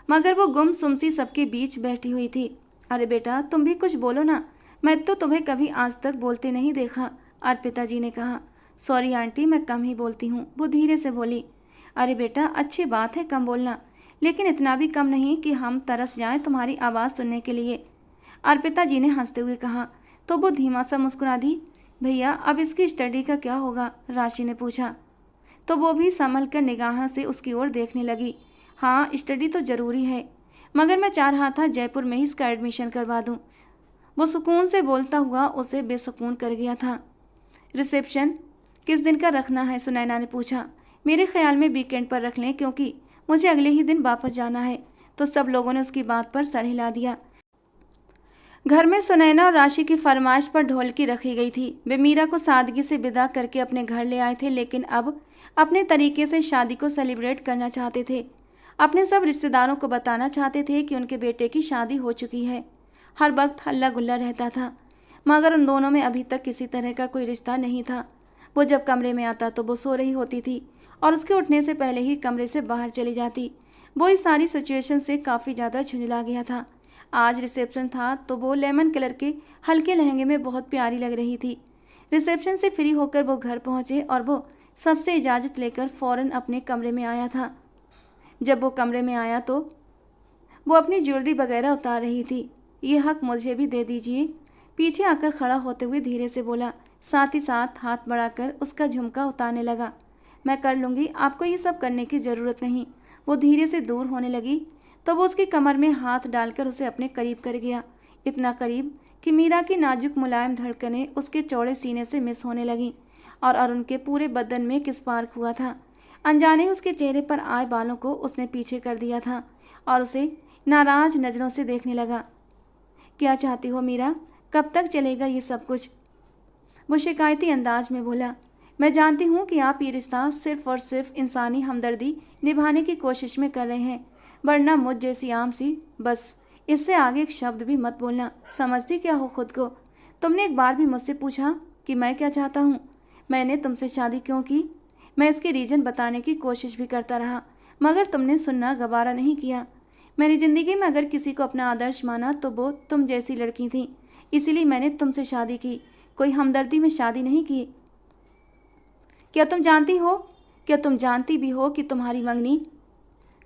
मगर वो गुमसुम सी सबके बीच बैठी हुई थी। अरे बेटा, तुम भी कुछ बोलो ना, मैं तो तुम्हें कभी आज तक बोलते नहीं देखा, अर्पिता जी ने कहा। सॉरी आंटी, मैं कम ही बोलती हूँ, वो धीरे से बोली। अरे बेटा, अच्छी बात है कम बोलना, लेकिन इतना भी कम नहीं कि हम तरस जाएं तुम्हारी आवाज़ सुनने के लिए, अर्पिता जी ने हंसते हुए कहा। तो वो धीमा सा मुस्कुरा दी। भैया, अब इसकी स्टडी का क्या होगा, राशि ने पूछा। तो वो भी संभल कर निगाहों से उसकी ओर देखने लगी। हाँ, स्टडी तो ज़रूरी है, मगर मैं चाह रहा था जयपुर में ही इसका एडमिशन करवा दूँ। वो सुकून से बोलता हुआ उसे बेसुकून कर गया था। रिसेप्शन किस दिन का रखना है, सुनैना ने पूछा। मेरे ख्याल में वीकेंड पर रख लें, क्योंकि मुझे अगले ही दिन वापस जाना है। तो सब लोगों ने उसकी बात पर सर हिला दिया। घर में सुनैना और राशि की फरमाइश पर ढोलकी रखी गई थी। वे मीरा को सादगी से विदा करके अपने घर ले आए थे, लेकिन अब अपने तरीके से शादी को सेलिब्रेट करना चाहते थे। अपने सब रिश्तेदारों को बताना चाहते थे कि उनके बेटे की शादी हो चुकी है। हर वक्त हल्ला गुल्ला रहता था, मगर उन दोनों में अभी तक किसी तरह का कोई रिश्ता नहीं था। वो जब कमरे में आता तो वो सो रही होती थी और उसके उठने से पहले ही कमरे से बाहर चली जाती। वो इस सारी सिचुएशन से काफ़ी ज़्यादा झुंझला गया था। आज रिसेप्शन था तो वो लेमन कलर के हल्के लहंगे में बहुत प्यारी लग रही थी। रिसेप्शन से फ्री होकर वो घर पहुंचे और वो सबसे इजाज़त लेकर फ़ौरन अपने कमरे में आया था। जब वो कमरे में आया तो वो अपनी ज्वेलरी वगैरह उतार रही थी। ये हक मुझे भी दे दीजिए, पीछे आकर खड़ा होते हुए धीरे से बोला, साथ ही साथ हाथ बढ़ाकर उसका झुमका उतारने लगा। मैं कर लूँगी, आपको ये सब करने की ज़रूरत नहीं। वो धीरे से दूर होने लगी तो वो उसकी कमर में हाथ डालकर उसे अपने करीब कर गया, इतना करीब कि मीरा की नाजुक मुलायम धड़कनें उसके चौड़े सीने से मिस होने लगीं और अरुण के पूरे बदन में किस्पार्क हुआ था। अनजाने ही उसके चेहरे पर आए बालों को उसने पीछे कर दिया था और उसे नाराज नज़रों से देखने लगा। क्या चाहती हो मीरा, कब तक चलेगा ये सब कुछ? वो शिकायती अंदाज में बोला। मैं जानती हूँ कि आप ये रिश्ता सिर्फ और सिर्फ इंसानी हमदर्दी निभाने की कोशिश में कर रहे हैं, वरना मुझ जैसी आम सी, बस इससे आगे एक शब्द भी मत बोलना। समझती क्या हो खुद को? तुमने एक बार भी मुझसे पूछा कि मैं क्या चाहता हूँ? मैंने तुमसे शादी क्यों की? मैं इसके रीज़न बताने की कोशिश भी करता रहा, मगर तुमने सुनना गवारा नहीं किया। मेरी ज़िंदगी में अगर किसी को अपना आदर्श माना तो वो तुम जैसी लड़की थी, इसीलिए मैंने तुमसे शादी की, कोई हमदर्दी में शादी नहीं की। क्या तुम जानती भी हो कि तुम्हारी मंगनी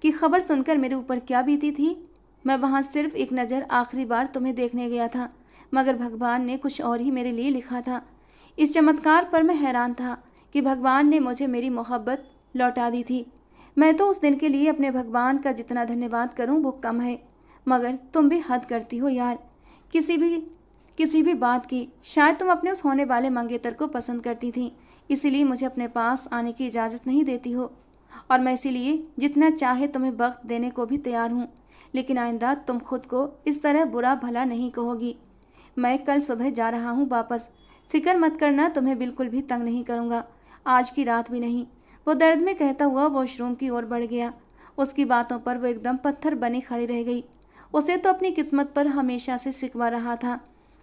की खबर सुनकर मेरे ऊपर क्या बीती थी? मैं वहाँ सिर्फ एक नज़र आखिरी बार तुम्हें देखने गया था, मगर भगवान ने कुछ और ही मेरे लिए लिखा था। इस चमत्कार पर मैं हैरान था कि भगवान ने मुझे मेरी मोहब्बत लौटा दी थी। मैं तो उस दिन के लिए अपने भगवान का जितना धन्यवाद करूं वो कम है, मगर तुम भी हद करती हो यार, किसी भी बात की। शायद तुम अपने उस होने वाले मंगेतर को पसंद करती थी, इसीलिए मुझे अपने पास आने की इजाज़त नहीं देती हो, और मैं इसीलिए जितना चाहे तुम्हें वक्त देने को भी तैयार हूँ, लेकिन आइंदा तुम खुद को इस तरह बुरा भला नहीं कहोगी। मैं कल सुबह जा रहा हूँ वापस, फिक्र मत करना, तुम्हें बिल्कुल भी तंग नहीं करूँगा, आज की रात भी नहीं। वो दर्द में कहता हुआ वॉशरूम की ओर बढ़ गया। उसकी बातों पर वो एकदम पत्थर बनी खड़ी रह गई। उसे तो अपनी किस्मत पर हमेशा से शिकवा रहा था।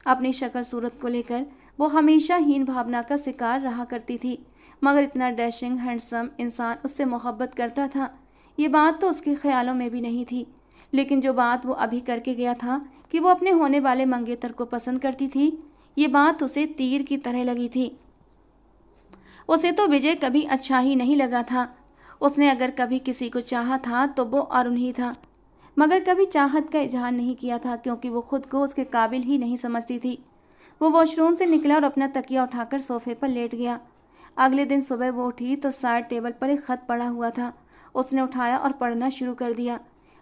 अपनी शक्ल सूरत को लेकर वो हमेशा हीन भावना का शिकार रहा करती थी, मगर इतना डैशिंग हैंडसम इंसान उससे मोहब्बत करता था, ये बात तो उसके ख्यालों में भी नहीं थी। लेकिन जो बात वो अभी करके गया था कि वो अपने होने वाले मंगेतर को पसंद करती थी, ये बात उसे तीर की तरह लगी थी। उसे तो विजय कभी अच्छा ही नहीं लगा था। उसने अगर कभी किसी को चाहा था तो वो अरुण ही था, मगर कभी चाहत का इजहार नहीं किया था, क्योंकि वो खुद को उसके काबिल ही नहीं समझती थी। वो वॉशरूम से निकला और अपना तकिया उठाकर सोफे पर लेट गया। अगले दिन सुबह वो उठी तो साइड टेबल पर एक खत पड़ा हुआ था। उसने उठाया और पढ़ना शुरू कर दिया।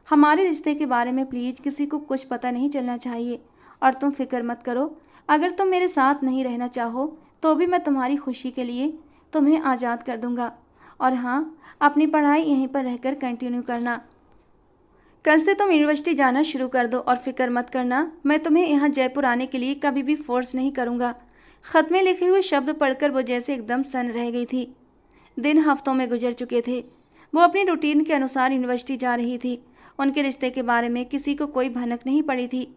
हमारे रिश्ते के बारे में प्लीज़ किसी को कुछ पता नहीं चलना चाहिए, और तुम फिक्र मत करो। अगर तुम मेरे साथ नहीं रहना चाहो तो भी मैं तुम्हारी खुशी के लिए तुम्हें आज़ाद कर दूंगा। और हाँ, अपनी पढ़ाई यहीं पर रहकर कंटिन्यू करना। कल से तुम यूनिवर्सिटी जाना शुरू कर दो, और फिक्र मत करना, मैं तुम्हें यहाँ जयपुर आने के लिए कभी भी फोर्स नहीं करूँगा। खत में लिखे हुए शब्द पढ़कर वो जैसे एकदम सन्न रह गई थी। दिन हफ्तों में गुजर चुके थे। वो अपनी रूटीन के अनुसार यूनिवर्सिटी जा रही थी। उनके रिश्ते के बारे में किसी को कोई भनक नहीं पड़ी थी।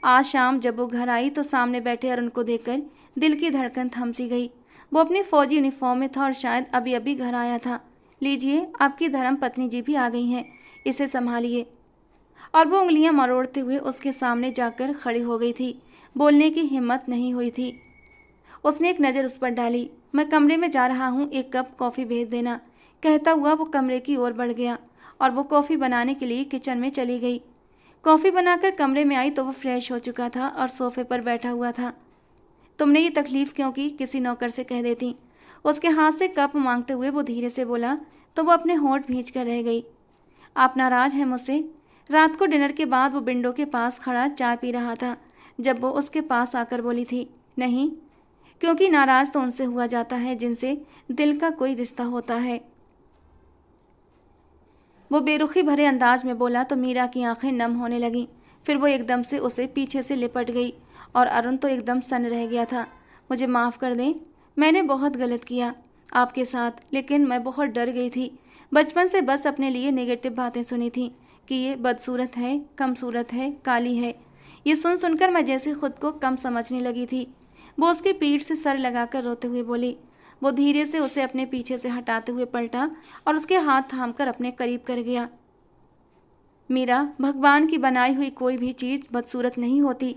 आज शाम जब वो घर आई तो सामने बैठे अरुण को देखकर दिल की धड़कन थम सी गई। वो अपनी फौजी यूनिफॉर्म में था और शायद अभी अभी घर आया था। लीजिए, आपकी धर्म पत्नी जी भी आ गई हैं, इसे संभालिए। और वो उंगलियां मरोड़ते हुए उसके सामने जाकर खड़ी हो गई थी। बोलने की हिम्मत नहीं हुई थी। उसने एक नज़र उस पर डाली। मैं कमरे में जा रहा हूँ, एक कप कॉफ़ी भेज देना। कहता हुआ वो कमरे की ओर बढ़ गया और वो कॉफ़ी बनाने के लिए किचन में चली गई। कॉफ़ी बनाकर कमरे में आई तो वो फ्रेश हो चुका था और सोफे पर बैठा हुआ था। तुमने ये तकलीफ़ क्यों की, किसी नौकर से कह देती। उसके हाथ से कप मांगते हुए वो धीरे से बोला तो वो अपने होंठ भींच कर रह गई। आप नाराज़ हैं मुझसे? रात को डिनर के बाद वो विंडो के पास खड़ा चाय पी रहा था जब वो उसके पास आकर बोली थी, नहीं, क्योंकि नाराज़ तो उनसे हुआ जाता है जिनसे दिल का कोई रिश्ता होता है। वो बेरुखी भरे अंदाज में बोला तो मीरा की आंखें नम होने लगीं। फिर वो एकदम से उसे पीछे से लिपट गई और अरुण तो एकदम सन्न रह गया था। मुझे माफ़ कर दें, मैंने बहुत गलत किया आपके साथ, लेकिन मैं बहुत डर गई थी। बचपन से बस अपने लिए नेगेटिव बातें सुनी थी कि ये बदसूरत है, कम सूरत है, काली है। ये सुन सुनकर मैं जैसे खुद को कम समझने लगी थी। वो उसकी पीठ से सर लगाकर रोते हुए बोली। वो धीरे से उसे अपने पीछे से हटाते हुए पलटा और उसके हाथ थामकर अपने करीब कर गया। मीरा, भगवान की बनाई हुई कोई भी चीज़ बदसूरत नहीं होती,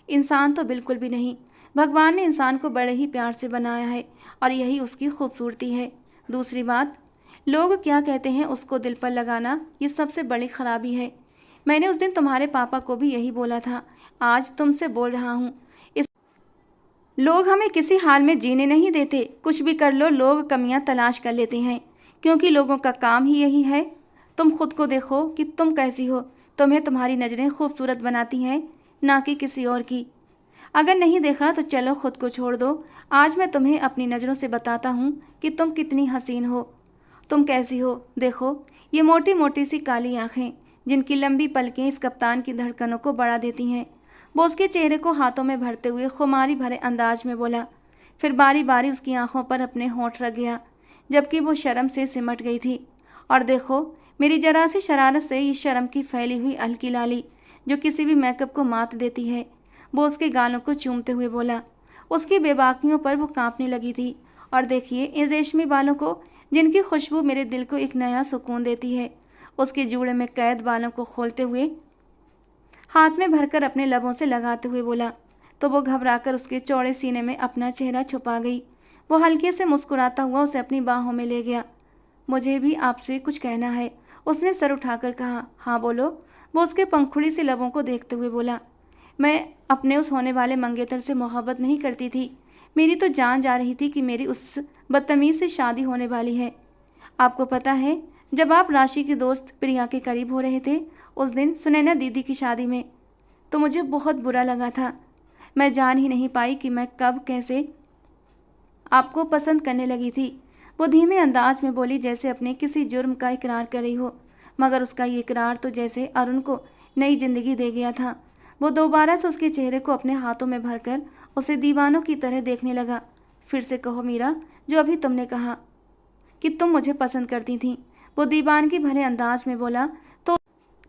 इंसान तो बिल्कुल भी नहीं। भगवान ने इंसान को बड़े ही प्यार से बनाया है और यही उसकी खूबसूरती है। दूसरी बात, लोग क्या कहते हैं उसको दिल पर लगाना, ये सबसे बड़ी खराबी है। मैंने उस दिन तुम्हारे पापा को भी यही बोला था, आज तुमसे बोल रहा हूँ। लोग हमें किसी हाल में जीने नहीं देते। कुछ भी कर लो, लोग कमियां तलाश कर लेते हैं, क्योंकि लोगों का काम ही यही है। तुम खुद को देखो कि तुम कैसी हो। तुम्हें तुम्हारी नज़रें खूबसूरत बनाती हैं, ना कि किसी और की। अगर नहीं देखा तो चलो खुद को छोड़ दो। आज मैं तुम्हें अपनी नज़रों से बताता हूँ कि तुम कितनी हसीन हो। तुम कैसी हो, देखो, ये मोटी मोटी सी काली आँखें जिनकी लंबी पलकें इस कप्तान की धड़कनों को बढ़ा देती हैं। वो उसके चेहरे को हाथों में भरते हुए खुमारी भरे अंदाज में बोला। फिर बारी बारी उसकी आंखों पर अपने होंठ रख गया, जबकि वो शर्म से सिमट गई थी। और देखो, मेरी जरा सी शरारत से ये शर्म की फैली हुई हल्की लाली जो किसी भी मेकअप को मात देती है। वो उसके गालों को चूमते हुए बोला। उसकी बेबाकियों पर वो कांपने लगी थी। और देखिए इन रेशमी बालों को, जिनकी खुशबू मेरे दिल को एक नया सुकून देती है। उसके जूड़े में कैद बालों को खोलते हुए हाथ में भरकर अपने लबों से लगाते हुए बोला तो वो घबराकर उसके चौड़े सीने में अपना चेहरा छुपा गई। वो हल्के से मुस्कुराता हुआ उसे अपनी बाहों में ले गया। मुझे भी आपसे कुछ कहना है, उसने सर उठाकर कहा। हाँ बोलो, वो उसके पंखुड़ी से लबों को देखते हुए बोला। मैं अपने उस होने वाले मंगेतर से मोहब्बत नहीं करती थी। मेरी तो जान जा रही थी कि मेरी उस बदतमीज़ से शादी होने वाली है। आपको पता है, जब आप राशि की दोस्त प्रिया के करीब हो रहे थे उस दिन सुनैना दीदी की शादी में, तो मुझे बहुत बुरा लगा था। मैं जान ही नहीं पाई कि मैं कब कैसे आपको पसंद करने लगी थी। वो धीमे अंदाज में बोली, जैसे अपने किसी जुर्म का इकरार कर रही हो, मगर उसका ये इकरार तो जैसे अरुण को नई जिंदगी दे गया था। वो दोबारा से उसके चेहरे को अपने हाथों में भरकर उसे दीवानों की तरह देखने लगा। फिर से कहो मीरा, जो अभी तुमने कहा कि तुम मुझे पसंद करती थीं, वो दीवानगी भरे अंदाज में बोला।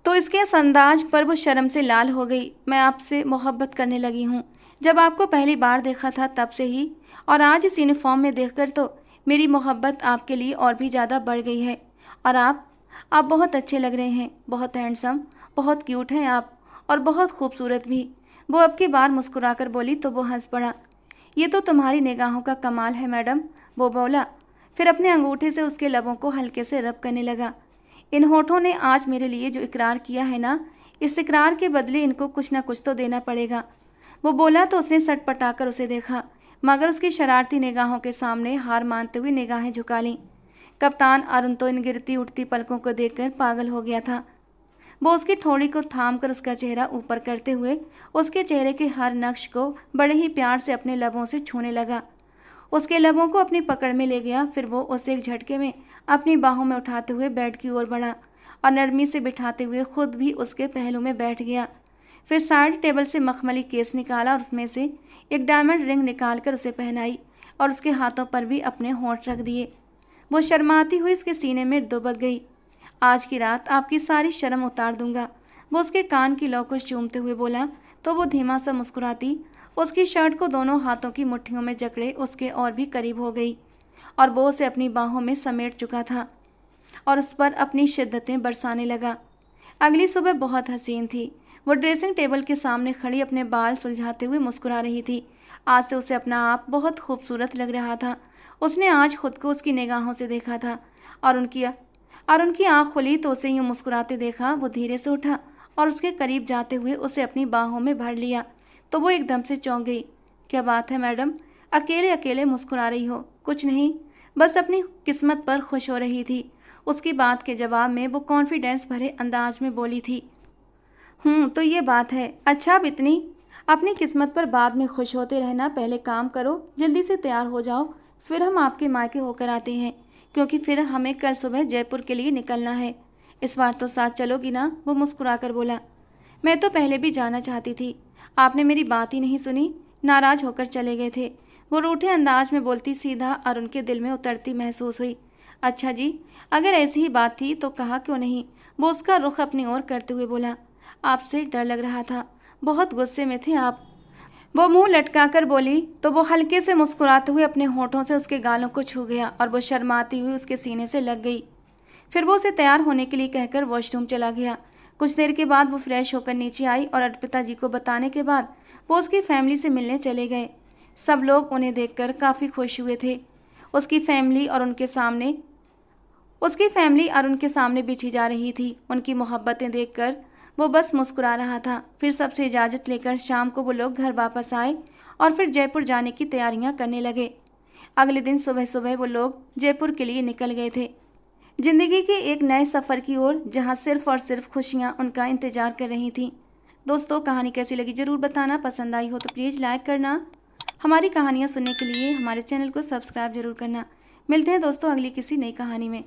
तो इसके इस अंदाज पर वो शर्म से लाल हो गई। मैं आपसे मोहब्बत करने लगी हूँ, जब आपको पहली बार देखा था तब से ही, और आज इस यूनिफॉर्म में देखकर तो मेरी मोहब्बत आपके लिए और भी ज़्यादा बढ़ गई है। और आप बहुत अच्छे लग रहे हैं, बहुत हैंडसम, बहुत क्यूट हैं आप, और बहुत खूबसूरत भी। वो अब की बार मुस्कुराकर बोली तो वो हंस पड़ा। ये तो तुम्हारी निगाहों का कमाल है मैडम, वो बोला। फिर अपने अंगूठे से उसके लबों को हल्के से रब करने लगा। इन होठों ने आज मेरे लिए जो इकरार किया है ना, इस इकरार के बदले इनको कुछ ना कुछ तो देना पड़ेगा। वो बोला तो उसने सटपटाकर उसे देखा, मगर उसकी शरारती निगाहों के सामने हार मानते हुए निगाहें झुका लीं। कप्तान अरुण तो इन गिरती उठती पलकों को देखकर पागल हो गया था। वो उसकी ठोड़ी को थाम कर उसका चेहरा ऊपर करते हुए उसके चेहरे के हर नक्श को बड़े ही प्यार से अपने लबों से छूने लगा। उसके लबों को अपनी पकड़ में ले गया। फिर वो उसे एक झटके में अपनी बाहों में उठाते हुए बेड की ओर बढ़ा और नरमी से बिठाते हुए खुद भी उसके पहलू में बैठ गया। फिर साइड टेबल से मखमली केस निकाला और उसमें से एक डायमंड रिंग निकालकर उसे पहनाई और उसके हाथों पर भी अपने होंठ रख दिए। वो शर्माती हुई उसके सीने में दुबक गई। आज की रात आपकी सारी शर्म उतार दूंगा, वो उसके कान की लौ को चूमते हुए बोला। तो वो धीमा सा मुस्कुराती उसकी शर्ट को दोनों हाथों की मुट्ठियों में जकड़े उसके और भी करीब हो गई और वो उसे अपनी बाहों में समेट चुका था और उस पर अपनी शिद्दतें बरसाने लगा। अगली सुबह बहुत हसीन थी। वो ड्रेसिंग टेबल के सामने खड़ी अपने बाल सुलझाते हुए मुस्कुरा रही थी। आज से उसे अपना आप बहुत खूबसूरत लग रहा था। उसने आज खुद को उसकी निगाहों से देखा था और उनकी आँख खुली तो उसे यूँ मुस्कुराते देखा। वो धीरे से उठा और उसके करीब जाते हुए उसे अपनी बाहों में भर लिया तो वो एकदम से चौंक गई। क्या बात है मैडम, अकेले अकेले मुस्कुरा रही हो? कुछ नहीं, बस अपनी किस्मत पर खुश हो रही थी। उसकी बात के जवाब में वो कॉन्फिडेंस भरे अंदाज में बोली थी। तो ये बात है। अच्छा, अब इतनी अपनी किस्मत पर बाद में खुश होते रहना, पहले काम करो, जल्दी से तैयार हो जाओ, फिर हम आपके मायके होकर आते हैं, क्योंकि फिर हमें कल सुबह जयपुर के लिए निकलना है। इस बार तो साथ चलोगी ना? वो मुस्कुराकर बोला। मैं तो पहले भी जाना चाहती थी, आपने मेरी बात ही नहीं सुनी, नाराज होकर चले गए थे। वो रूठे अंदाज में बोलती सीधा और उनके दिल में उतरती महसूस हुई। अच्छा जी, अगर ऐसी ही बात थी तो कहा क्यों नहीं? वो उसका रुख अपनी ओर करते हुए बोला। आपसे डर लग रहा था, बहुत गुस्से में थे आप, वो मुंह लटकाकर बोली। तो वो हल्के से मुस्कुराते हुए अपने होठों से उसके गालों को छू गया और वो शर्माती हुई उसके सीने से लग गई। फिर वो उसे तैयार होने के लिए कहकर वॉशरूम चला गया। कुछ देर के बाद वो फ्रेश होकर नीचे आई और अर्पिता जी को बताने के बाद वो उसकी फैमिली से मिलने चले गए। सब लोग उन्हें देखकर काफ़ी खुश हुए थे। उसकी फैमिली और उनके सामने बिछी जा रही थी। उनकी मोहब्बतें देखकर वो बस मुस्कुरा रहा था। फिर सबसे इजाज़त लेकर शाम को वो लोग घर वापस आए और फिर जयपुर जाने की तैयारियां करने लगे। अगले दिन सुबह सुबह वो लोग जयपुर के लिए निकल गए थे, ज़िंदगी के एक नए सफ़र की ओर, जहां सिर्फ और सिर्फ खुशियां उनका इंतज़ार कर रही थीं। दोस्तों, कहानी कैसी लगी ज़रूर बताना। पसंद आई हो तो प्लीज़ लाइक करना। हमारी कहानियाँ सुनने के लिए हमारे चैनल को सब्सक्राइब जरूर करना। मिलते हैं दोस्तों अगली किसी नई कहानी में।